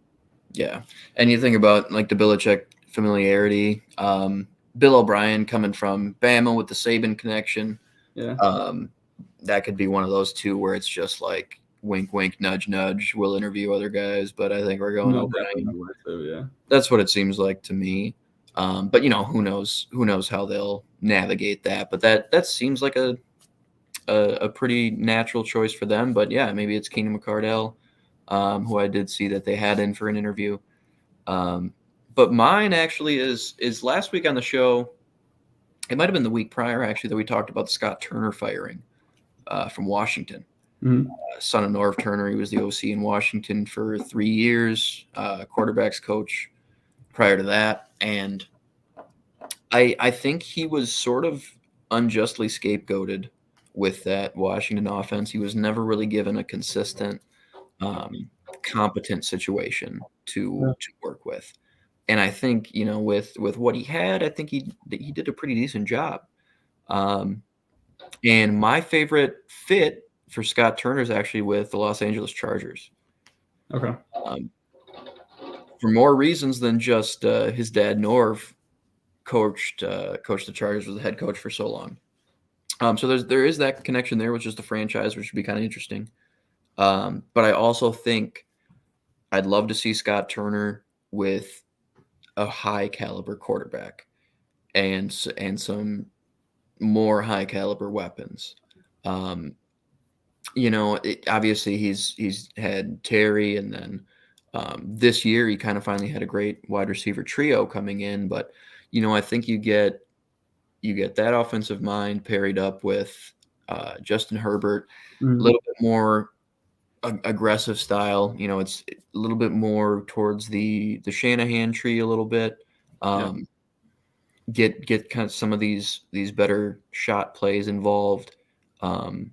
Yeah. And you think about like the Belichick familiarity, Bill O'Brien coming from Bama with the Saban connection. Yeah. That could be one of those two where it's just like wink, wink, nudge, nudge. We'll interview other guys, but I think we're going O'Brien. Yeah. That's what it seems like to me. But who knows how they'll navigate that. But that seems like a pretty natural choice for them. But yeah, maybe it's Keenan McCardell, who I did see that they had in for an interview. But mine actually is last week on the show. It might have been the week prior actually that we talked about the Scott Turner firing from Washington. Mm-hmm. Son of Norv Turner. He was the OC in Washington for 3 years, quarterbacks coach prior to that. And I think he was sort of unjustly scapegoated with that Washington offense. He was never really given a consistent, competent situation to work with. And I think, with what he had, I think he did a pretty decent job. And my favorite fit for Scott Turner is actually with the Los Angeles Chargers. Okay. For more reasons than just his dad Norv coached the Chargers, was the head coach for so long. So there is that connection there, which is the franchise, which would be kind of interesting. But I also think I'd love to see Scott Turner with a high caliber quarterback and some more high caliber weapons. Obviously he's had Terry, and then this year he kind of finally had a great wide receiver trio coming in. But I think you get that offensive mind paired up with Justin Herbert, a little bit more aggressive style. It's a little bit more towards the Shanahan tree a little bit. get kind of some of these better shot plays involved. Um,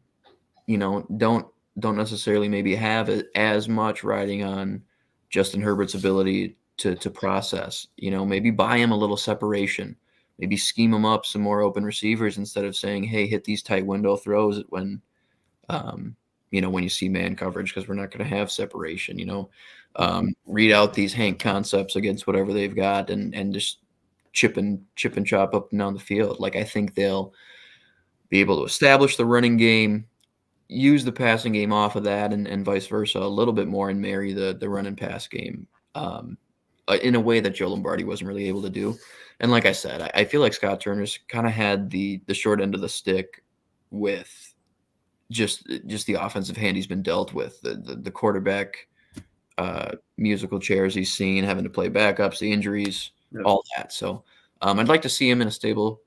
don't necessarily maybe have as much riding on Justin Herbert's ability to process. Maybe buy him a little separation. Maybe scheme him up some more open receivers instead of saying, "Hey, hit these tight window throws when um, when you see man coverage, because we're not going to have separation. Read out these Hank concepts against whatever they've got and just chip and chop up and down the field. Like, I think they'll be able to establish the running game, use the passing game off of that, and vice versa a little bit more, and marry the run and pass game in a way that Joe Lombardi wasn't really able to do. And like I said, I feel like Scott Turner's kind of had the short end of the stick with just the offensive hand he's been dealt with, the quarterback musical chairs he's seen, having to play backups, the injuries, all that. So I'd like to see him in a stable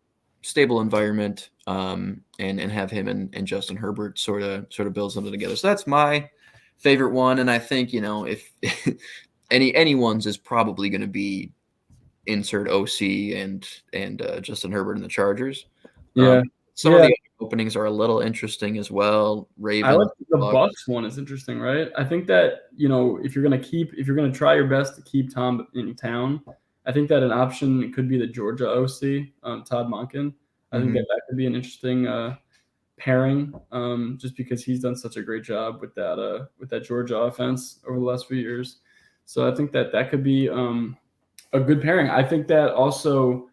environment, and have him and Justin Herbert sort of build something together. So that's my favorite one, and I think if anyone's is probably going to be insert OC and Justin Herbert in the Chargers. Yeah. Some of the openings are a little interesting as well. Ravens. I like the Bucks one is interesting, right? I think that, if you're gonna try your best to keep Tom in town, I think that an option could be the Georgia OC, Todd Monken. I think that could be an interesting pairing, just because he's done such a great job with that Georgia offense over the last few years. So I think that could be a good pairing. I think that also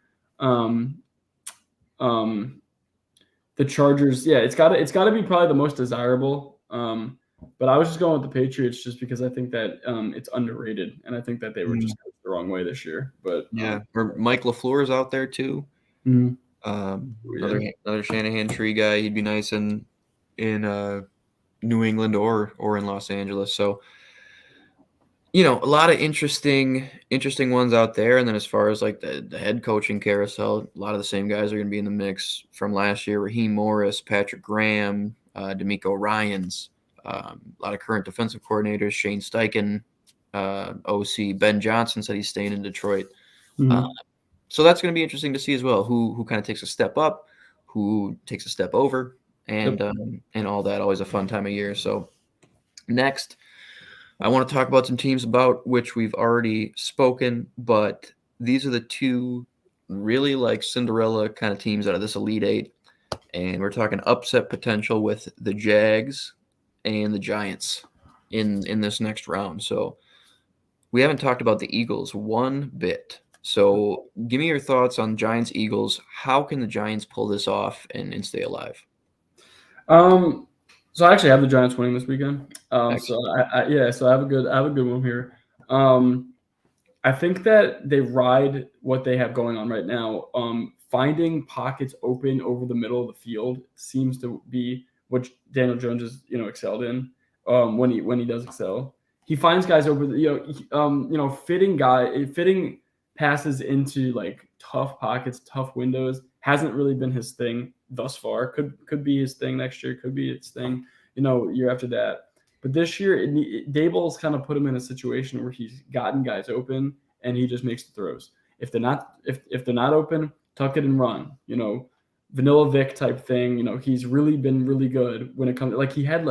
the Chargers, it's got to be probably the most desirable. But I was just going with the Patriots just because I think that it's underrated, and I think that they were just the wrong way this year. But or Mike LaFleur is out there too. Another Shanahan tree guy. He'd be nice in New England or in Los Angeles. So a lot of interesting ones out there. And then as far as like the head coaching carousel, a lot of the same guys are going to be in the mix from last year: Raheem Morris, Patrick Graham, D'Amico Ryans, a lot of current defensive coordinators: Shane Steichen, OC Ben Johnson said he's staying in Detroit. So that's going to be interesting to see as well. Who kind of takes a step up, who takes a step over, and all that. Always a fun time of year. So next, I want to talk about some teams about which we've already spoken, but these are the two really like Cinderella kind of teams out of this Elite Eight. And we're talking upset potential with the Jags and the Giants in this next round. So we haven't talked about the Eagles one bit. So give me your thoughts on Giants Eagles. How can the Giants pull this off and stay alive? So I actually have the Giants winning this weekend. So I have a good one here. I think that they ride what they have going on right now. Finding pockets open over the middle of the field seems to be what Daniel Jones is, excelled in. When he does excel, he finds guys over the, fitting passes into like tough pockets, tough windows hasn't really been his thing thus far. Could be his thing next year. Could be its thing, year after that. But this year, Daboll's kind of put him in a situation where he's gotten guys open and he just makes the throws. If they're not open, tuck it and run. Vanilla Vic type thing. He's really been really good when it comes. Like he had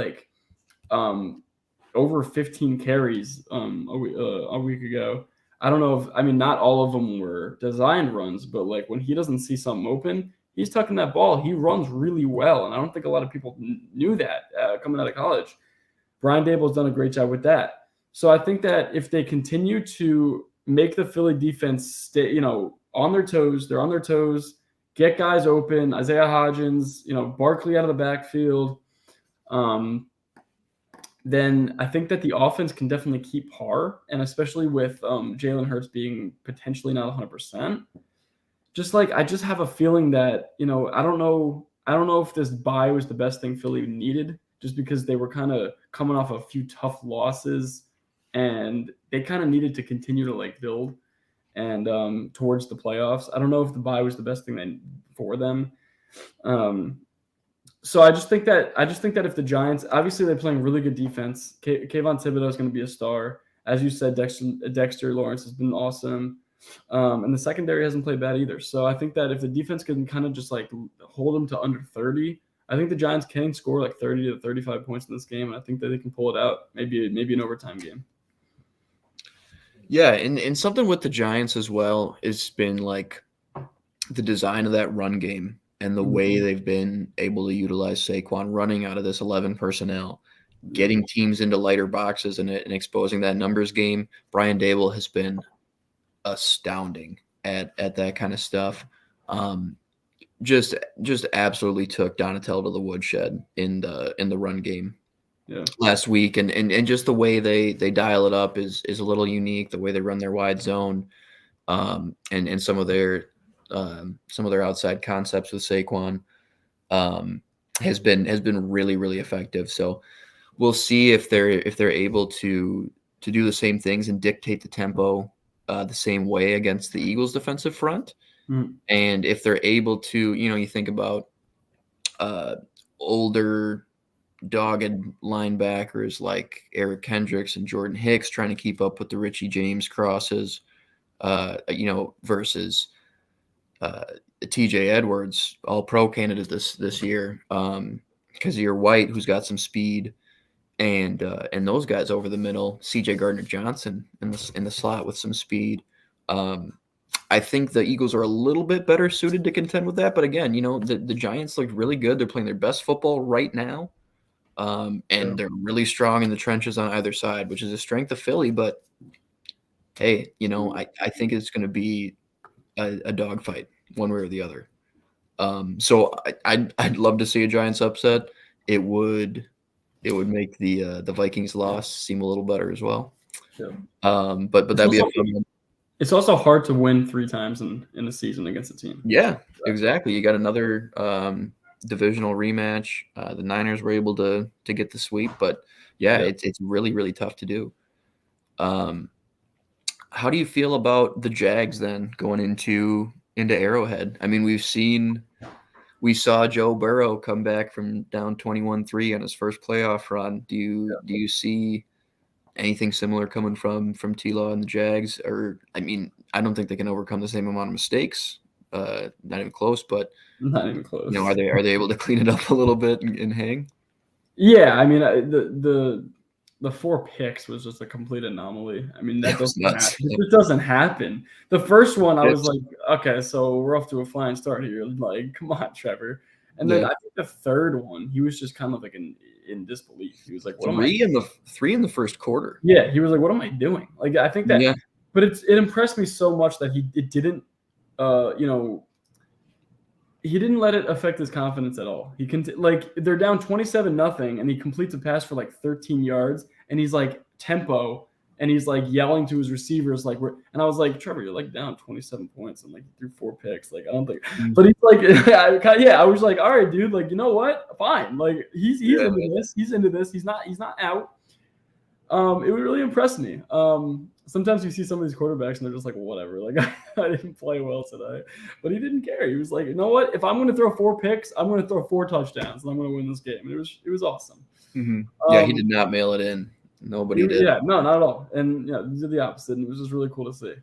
over 15 carries a week ago. I don't know not all of them were designed runs, but like when he doesn't see something open, he's tucking that ball. He runs really well, and I don't think a lot of people knew that coming out of college. Brian Daboll's done a great job with that. So I think that if they continue to make the Philly defense stay, on their toes, they're on their toes, get guys open, Isaiah Hodgins, Barkley out of the backfield, then I think that the offense can definitely keep par, and especially with Jalen Hurts being potentially not 100%. I just have a feeling that, I don't know if this bye was the best thing Philly needed, just because they were kind of coming off a few tough losses, and they kind of needed to continue to build and towards the playoffs. I don't know if the bye was the best thing for them. So I just think that if the Giants, obviously they're playing really good defense. Kayvon Thibodeau is going to be a star. As you said, Dexter Lawrence has been awesome. And the secondary hasn't played bad either. So I think that if the defense can kind of just like hold them to under 30, I think the Giants can score like 30 to 35 points in this game, and I think that they can pull it out. Maybe an overtime game. Yeah, and something with the Giants as well has been like the design of that run game and the way they've been able to utilize Saquon running out of this 11 personnel, getting teams into lighter boxes and exposing that numbers game. Brian Dable has been astounding at that kind of stuff. Just absolutely took Donatello to the woodshed in the run game last week, and just the way they dial it up is a little unique. The way they run their wide zone, and some of their outside concepts with Saquon has been really, really effective. So we'll see if they're able to do the same things and dictate the tempo the same way against the Eagles' defensive front. And if they're able to, you think about older dogged linebackers like Eric Kendricks and Jordan Hicks trying to keep up with the Richie James crosses, versus TJ Edwards, all pro candidate this year, Kazir White, who's got some speed, and those guys over the middle, CJ Gardner-Johnson in the slot with some speed. I think the Eagles are a little bit better suited to contend with that. But again, the Giants looked really good. They're playing their best football right now. And they're really strong in the trenches on either side, which is a strength of Philly. But hey, I think it's going to be a dogfight one way or the other. So I'd love to see a Giants upset. It would make the Vikings loss seem a little better as well. Yeah. But that'd be a fun one. It's also hard to win 3 times in a season against a team. Yeah, exactly. You got another divisional rematch. The Niners were able to get the sweep, but it's really, really tough to do. How do you feel about the Jags then going into Arrowhead? I mean, we saw Joe Burrow come back from down 21-3 on his first playoff run. Do you see anything similar coming from T-Law and the Jags? Or, I mean, I don't think they can overcome the same amount of mistakes. Not even close, but not even close. Are they able to clean it up a little bit and hang? Yeah, I mean, the 4 picks was just a complete anomaly. I mean, that doesn't happen. It doesn't happen. The first one, I was like, okay, so we're off to a flying start here. Like, come on, Trevor. And then I think the third one, he was just kind of like in disbelief. He was like, "What am I?" Three in the first quarter. Yeah, he was like, "What am I doing?" Like, I think that, but it impressed me so much that it didn't, he didn't let it affect his confidence at all. He can they're down 27-0, and he completes a pass for like 13 yards, and he's like tempo, and he's like yelling to his receivers like and I was like, Trevor, you're like down 27 points and like you threw 4 picks. Like, I don't think, but he's like, I was like, all right, dude, like, you know what? Fine. Like, he's into this. He's into this. He's not out. It would really impress me. Sometimes you see some of these quarterbacks and they're just like, whatever. Like, I didn't play well today, but he didn't care. He was like, you know what? If I'm going to throw 4 picks, I'm going to throw 4 touchdowns and I'm going to win this game. And it was awesome. Mm-hmm. He did not mail it in. Nobody did. Yeah, no, not at all. And these are the opposite. And it was just really cool to see.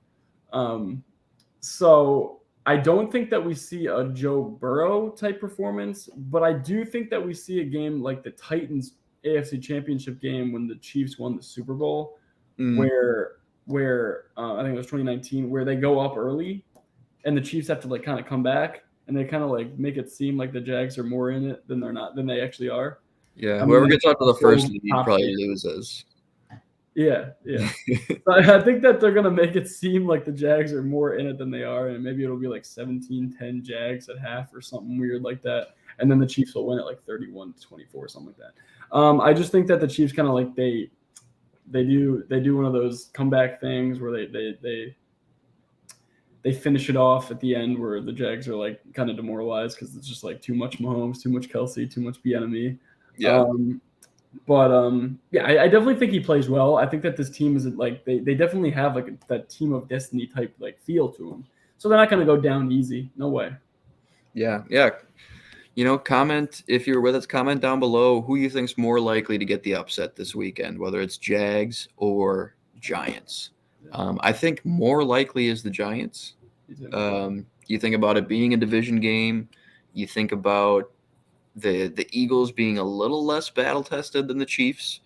So I don't think that we see a Joe Burrow type performance, but I do think that we see a game like the Titans AFC Championship game when the Chiefs won the Super Bowl, where I think it was 2019, where they go up early and the Chiefs have to like kind of come back and they kind of like make it seem like the Jags are more in it than they actually are. Yeah, whoever gets up to the first lead probably loses. Yeah. I think that they're going to make it seem like the Jags are more in it than they are, and maybe it'll be like 17-10 Jags at half or something weird like that, and then the Chiefs will win it like 31-24, something like that. I just think that the Chiefs kind of like they do one of those comeback things where they finish it off at the end where the Jags are like kind of demoralized because it's just like too much Mahomes, too much Kelsey, too much Bieniemy. Yeah. I definitely think he plays well. I think that this team is like they definitely have like that team of destiny type like feel to them. So they're not going to go down easy. No way. Yeah. Comment if you're with us. Comment down below who you think's more likely to get the upset this weekend, whether it's Jags or Giants. I think more likely is the Giants. You think about it being a division game. You think about the Eagles being a little less battle tested than the Chiefs.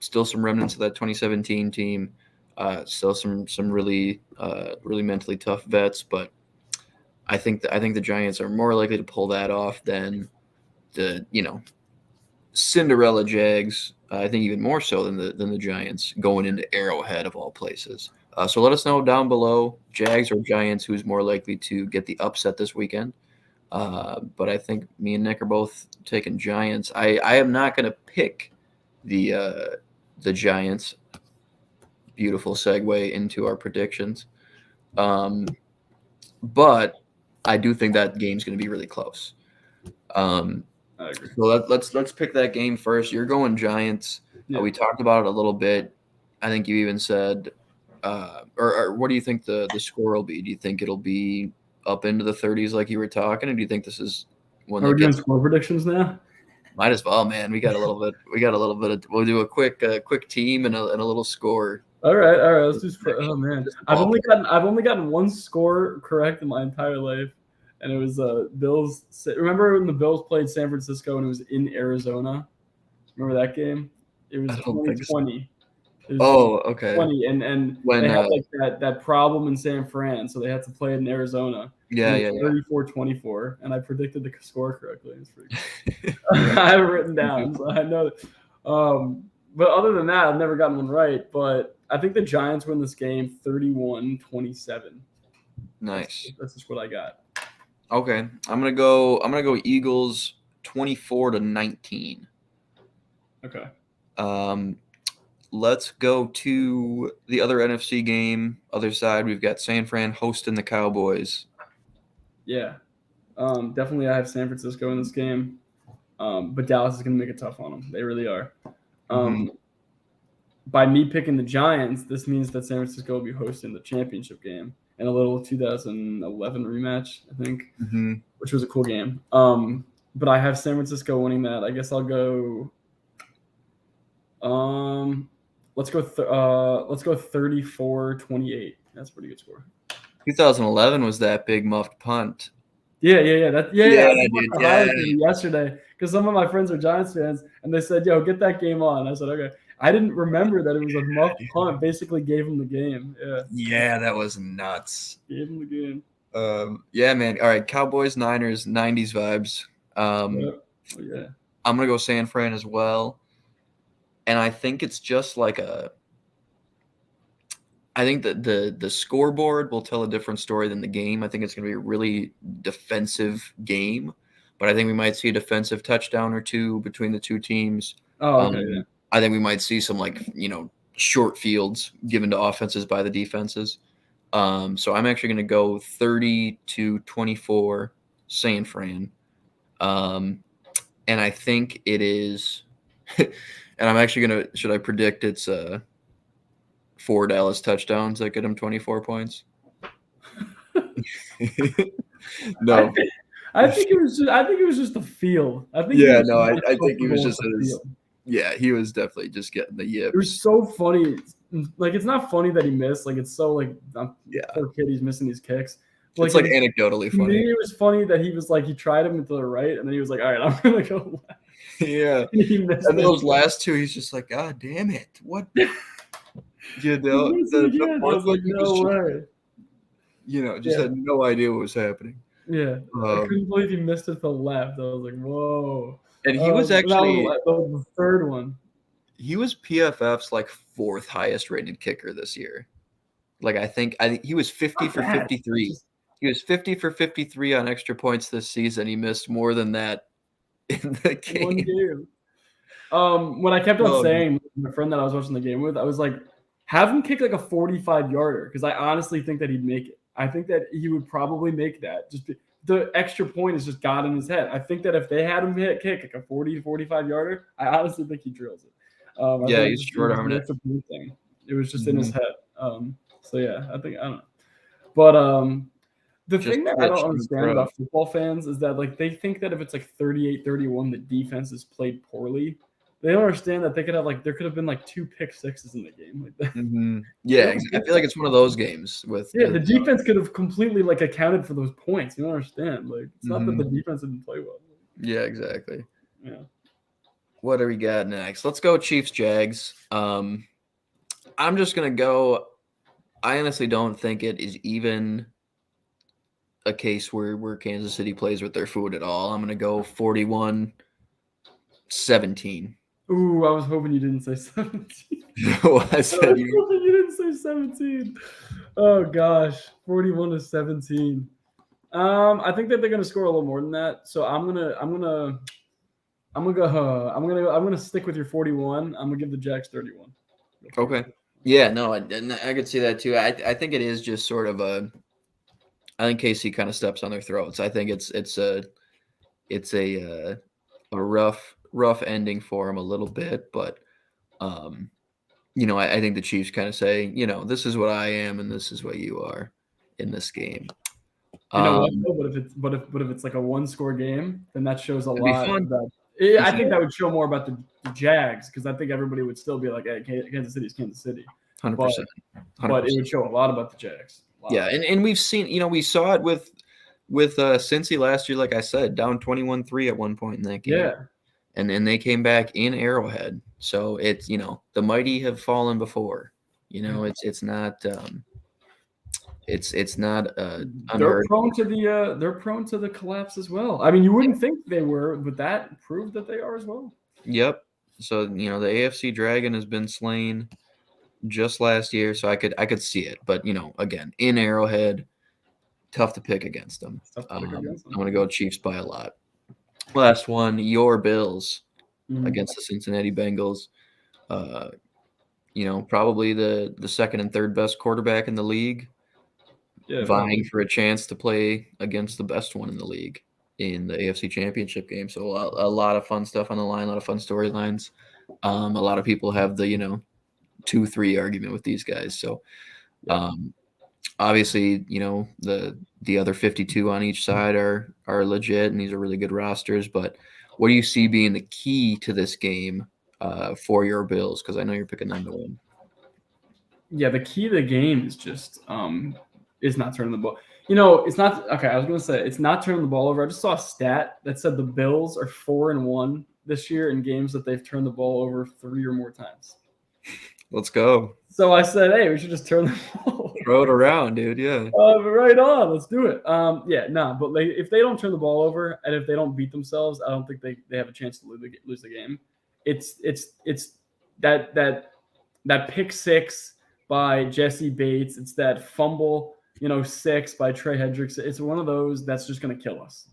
Still some remnants of that 2017 team. Still some really really mentally tough vets, but I think the Giants are more likely to pull that off than the Cinderella Jags. I think even more so than the Giants going into Arrowhead of all places. So let us know down below, Jags or Giants, who's more likely to get the upset this weekend. But I think me and Nick are both taking Giants. I am not going to pick the Giants. Beautiful segue into our predictions. But I do think that game's going to be really close. I agree. So let's pick that game first. You're going Giants. Yeah. We talked about it a little bit. I think you even said, or what do you think the score will be? Do you think it'll be up into the 30s like you were talking, or do you think this is one Are that we doing gets? score predictions now? Might as well, man. We got a little bit. We got a little bit. We'll do a quick team and a little score. All right. Let's do. Oh man, Just I've ballpark. only gotten one score correct in my entire life, and it was Bills. Remember when the Bills played San Francisco and it was in Arizona? Remember that game? It was I don't think so. 2020. It was Oh, okay. 20, and When they had like that problem in San Fran, so they had to play it in Arizona. yeah, And it was 34-24, and I predicted the score correctly. It's pretty cool. I have it written down, so I know. But other than that, I've never gotten one right. But I think the Giants win this game 31-27. Nice. That's just what I got. Okay, I'm gonna go Eagles 24-19. Okay. Let's go to the other NFC game. Other side, we've got San Fran hosting the Cowboys. Yeah. Definitely, I have San Francisco in this game. But Dallas is going to make it tough on them. They really are. By me picking the Giants, this means that San Francisco will be hosting the championship game in a little 2011 rematch, I think, which was a cool game. But I have San Francisco winning that. I guess I'll go. Let's go 34-28. That's a pretty good score. 2011 was that big muffed punt. Yeah. Yeah. Yesterday, because some of my friends are Giants fans, and they said, "Yo, get that game on." I said, "Okay." I didn't remember that it was a muffed punt. Basically, gave him the game. Yeah, that was nuts. Gave him the game. Yeah, man. All right, Cowboys, Niners, 90s vibes. Yeah. I'm gonna go San Fran as well, and I think it's just like I think that the scoreboard will tell a different story than the game. I think it's going to be a really defensive game, but I think we might see a defensive touchdown or two between the two teams. Oh, okay. Yeah. I think we might see some short fields given to offenses by the defenses. So I'm actually going to go 30-24 San Fran. And I think it is and I'm actually going to should I predict it's 4 Dallas touchdowns that get him 24 points? No. I think it was just the field. I think I think he was just field. Yeah, he was definitely just getting the yips. It was so funny. Like, it's not funny that he missed. Like, it's so like poor kid, he's missing these kicks. But it's like anecdotally funny. To me, it was funny that he was like he tried him to the right, and then he was like, "All right, I'm gonna go left." Yeah. And those last two, he's just like, "God damn it! What?" The fourth one, no way. Just had no idea what was happening. Yeah, I couldn't believe he missed it to the left. I was like, "Whoa!" And he was actually the third one. He was PFF's like 4th highest rated kicker this year. Like I think he was 50 for 53. He was 50 for 53 on extra points this season. He missed more than that in the game. One game. When I kept on saying my friend that I was watching the game with, I was like, have him kick like a 45-yarder because I honestly think that he'd make it. I think that he would probably make that. Just the extra point has just got in his head. I think that if they had him kick like a 40 to 45-yarder, I honestly think he drills it. He's short-armed it. It was just in his head. So yeah, I don't know. But the thing that I don't understand about football fans is that like they think that if it's like 38-31, the defense is played poorly. They don't understand that they could have there could have been 2 pick-sixes in the game like that. Yeah, exactly. I feel like it's one of those games with The defense could have completely accounted for those points. You don't understand. It's not that the defense didn't play well. Yeah, exactly. Yeah. What do we got next? Let's go Chiefs Jags. I'm just gonna go. I honestly don't think it is even a case where Kansas City plays with their food at all. I'm gonna go 41-17. Ooh, I was hoping you didn't say 17. I said you. hoping you didn't say 17. Oh gosh, 41-17. I think that they're gonna score a little more than that. So I'm gonna stick with your 41. I'm gonna give the Jags 31. Okay. Yeah, no, I could see that too. I think it is just sort of a. I think KC kind of steps on their throats. I think it's a rough ending for them a little bit, but I think the Chiefs kind of say, this is what I am and this is what you are in this game. You know what? But if it's a one-score game, then that shows a lot. I think that would show more about the Jags because I think everybody would still be like, "Hey, Kansas City is Kansas City." 100%. But it would show a lot about the Jags. Yeah, and we've seen, we saw it with Cincy last year, like I said, down 21-3 at one point in that game. Yeah. And then they came back in Arrowhead. So it's, the mighty have fallen before. It's not it's not they're prone to the collapse as well. I mean, you wouldn't think they were, but that proved that they are as well. Yep. So, the AFC Dragon has been slain just last year, so I could see it. But, again, in Arrowhead, tough to pick against them. I'm going to go Chiefs by a lot. Last one, your Bills against the Cincinnati Bengals. Probably the second and third best quarterback in the league, vying for a chance to play against the best one in the league in the AFC Championship game. So a lot of fun stuff on the line, a lot of fun storylines. A lot of people have the 2-3 argument with these guys. So obviously, the other 52 on each side are legit, and these are really good rosters. But what do you see being the key to this game for your Bills? Because I know you're picking them to win. Yeah, the key to the game is just is not turning the ball. It's not okay. I was going to say it's not turning the ball over. I just saw a stat that said the Bills are 4-1 this year in games that they've turned the ball over 3 or more times. Let's go. So I said, hey, we should just turn the ball. Throw it around, dude. Yeah. Right on. Let's do it. But if they don't turn the ball over and if they don't beat themselves, I don't think they have a chance to lose the game. It's that pick six by Jesse Bates. It's that fumble, 6 by Trey Hendricks. It's one of those that's just going to kill us.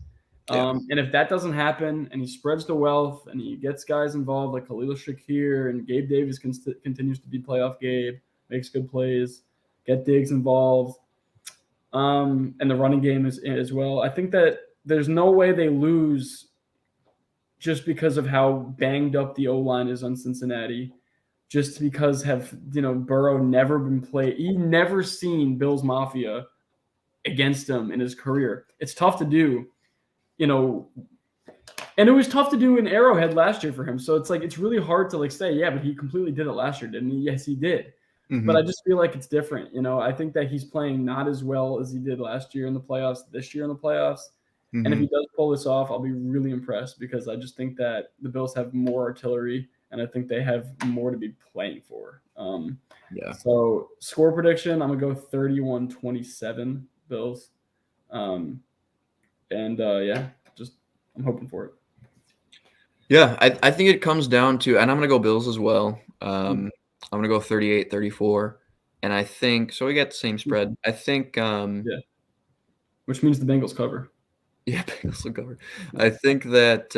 Yeah. And if that doesn't happen and he spreads the wealth and he gets guys involved like Khalil Shakir and Gabe Davis continues to be playoff Gabe, makes good plays, get Diggs involved, and the running game is as well. I think that there's no way they lose just because of how banged up the O-line is on Cincinnati, just because Burrow never been played. He never seen Bills Mafia against him in his career. It's tough to do. And it was tough to do in Arrowhead last year for him. So it's really hard to say, yeah, but he completely did it last year, didn't he? Yes, he did. Mm-hmm. But I just feel like it's different. I think that he's playing not as well as he did last year in the playoffs, this year in the playoffs. Mm-hmm. And if he does pull this off, I'll be really impressed because I just think that the Bills have more artillery and I think they have more to be playing for. So score prediction, I'm going to go 31-27 Bills. I'm hoping for it. Yeah, I think it comes down to, and I'm going to go Bills as well. I'm going to go 38-34. And I think, so we got the same spread. I think. Which means the Bengals cover. Yeah, Bengals will cover. I think that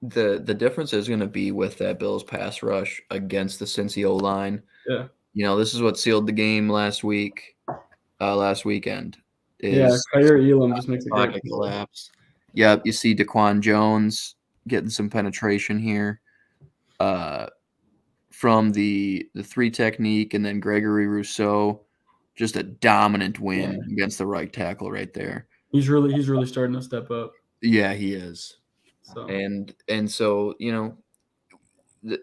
the difference is going to be with that Bills pass rush against the Cincy O-line. Yeah. This is what sealed the game last weekend. Kyer Elam just makes a great collapse. Yep, you see Daquan Jones getting some penetration here from the 3 technique, and then Gregory Rousseau, just a dominant win against the right tackle right there. He's really starting to step up. Yeah, he is. So And so,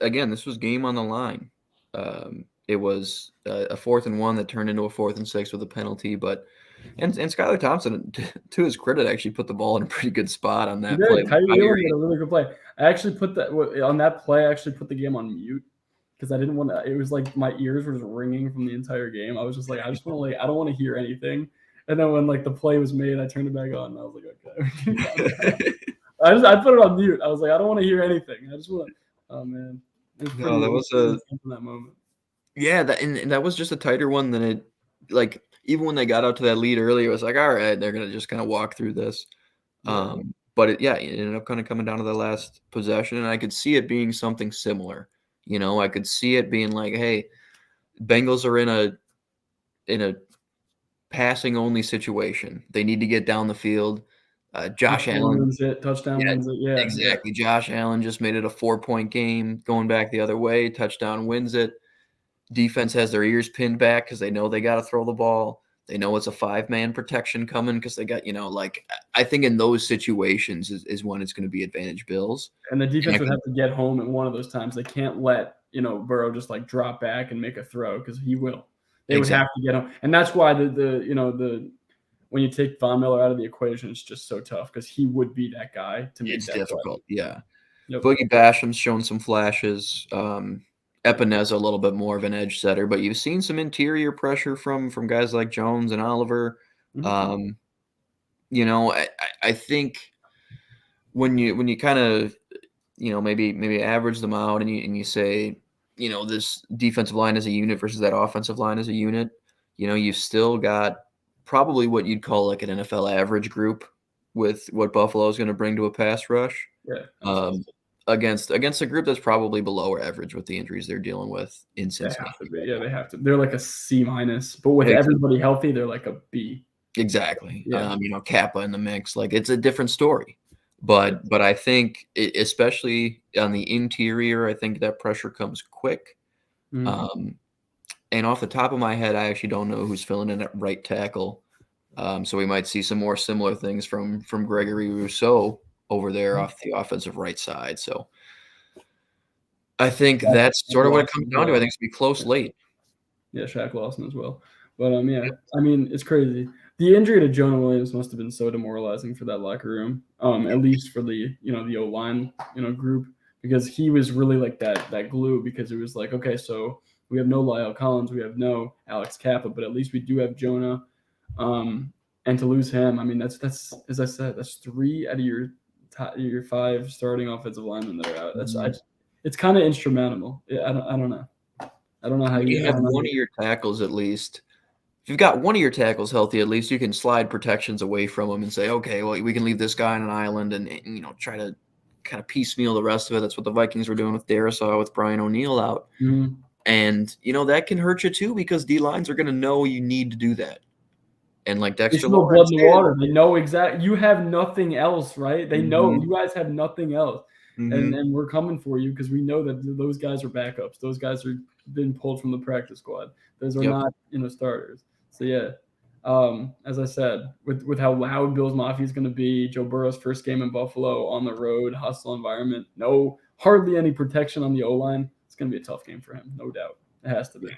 again, this was game on the line. It was a 4th and 1 that turned into a 4th and 6 with a penalty, but and Skylar Thompson, to his credit, actually put the ball in a pretty good spot on he that play. did. Tyree Elam did a really good play. I actually put that on that play. I actually put the game on mute because I didn't want to. It was like my ears were just ringing from the entire game. I was just like, I just want to I don't want to hear anything. And then when the play was made, I turned it back on and I was like, okay. I put it on mute. I was like, I don't want to hear anything. I just want. Oh man, it was pretty. No, that was a in that moment. yeah, and that was just a tighter one than it. Like, even when they got out to that lead early, it was like, all right, they're gonna just kind of walk through this. Yeah. But it ended up kind of coming down to the last possession, and I could see it being something similar. I could see it being like, hey, Bengals are in a passing only situation. They need to get down the field. Josh Allen wins it. Touchdown Yeah, wins it. Yeah, exactly. Josh Allen just made it a 4-point game, going back the other way. Touchdown wins it. Defense has their ears pinned back because they know they got to throw the ball. They know it's a 5-man protection coming because they got, I think in those situations is when it's going to be advantage Bills. And the defense would have to get home at one of those times. They can't let Burrow just drop back and make a throw because he will. They would have to get home, and that's why the when you take Von Miller out of the equation, it's just so tough because he would be that guy to make It's that difficult, play. yeah. Yep. Boogie Basham's shown some flashes. Epineza a little bit more of an edge setter, but you've seen some interior pressure from guys like Jones and Oliver. Mm-hmm. I think when you kind of maybe average them out and you say this defensive line as a unit versus that offensive line as a unit, you've still got probably what you'd call like an NFL average group with what Buffalo is going to bring to a pass rush. Yeah. Against a group that's probably below average with the injuries they're dealing with in Cincinnati. They have to be. Yeah, they have to. They're like a C-, but with everybody healthy, they're like a B. Exactly. Yeah. Kappa in the mix, like it's a different story. But I think especially on the interior, I think that pressure comes quick. Mm-hmm. And off the top of my head, I actually don't know who's filling in at right tackle. So we might see some more similar things from Gregory Rousseau over there off the offensive right side. So I think that's sort of what it comes down to. I think it's going to be close late. Yeah, Shaq Lawson as well. But yeah, I mean, it's crazy. The injury to Jonah Williams must have been so demoralizing for that locker room. At least for the the O-line group, because he was really like that glue, because it was like, okay, so we have no Lyle Collins, we have no Alex Kappa, but at least we do have Jonah. And to lose him, I mean, that's as I said, that's 3 out of your 5 starting offensive linemen that are out. It's kind of instrumental. I don't know. I don't know how you have one of your tackles at least. If you've got one of your tackles healthy, at least you can slide protections away from them and say, okay, well, we can leave this guy on an island and try to kind of piecemeal the rest of it. That's what the Vikings were doing with Darisaw with Brian O'Neill out. Mm-hmm. And, that can hurt you too, because D-lines are going to know you need to do that. And like Dexter no Lawrence blood in the water. They know exactly. You have nothing else, right? They know Mhm. you guys have nothing else. Mhm. And we're coming for you because we know that those guys are backups. Those guys are been pulled from the practice squad. Those are not starters. So yeah, as I said, with how loud Bills Mafia is going to be, Joe Burrow's first game in Buffalo on the road, hostile environment, hardly any protection on the O-line. It's going to be a tough game for him, no doubt. It has to be.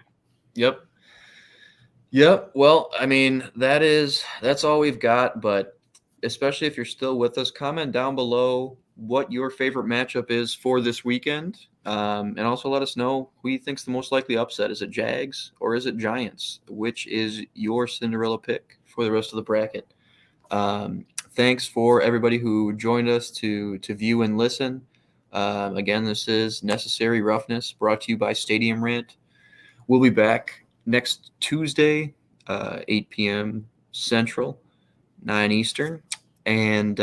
Yep. Well, I mean, that's all we've got, but especially if you're still with us, comment down below what your favorite matchup is for this weekend. And also let us know who you think's the most likely upset. Is it Jags or is it Giants? Which is your Cinderella pick for the rest of the bracket? Thanks for everybody who joined us to view and listen. Again, this is Necessary Roughness, brought to you by Stadium Rant. We'll be back next Tuesday, 8 p.m. Central, 9 Eastern. And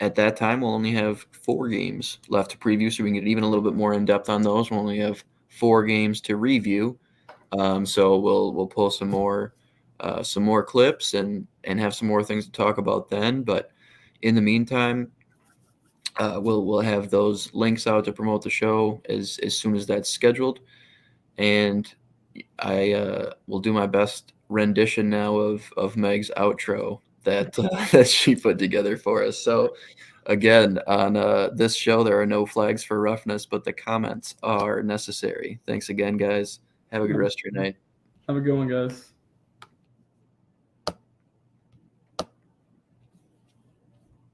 at that time, we'll only have 4 games left to preview, so we can get even a little bit more in-depth on those. We'll only have 4 games to review. So we'll pull some more clips and have some more things to talk about then. But in the meantime, we'll have those links out to promote the show as soon as that's scheduled. And I will do my best rendition now of Meg's outro that that she put together for us. So again, on this show, there are no flags for roughness, but the comments are necessary. Thanks again, guys. Have a good rest of your night. Have a good one, guys.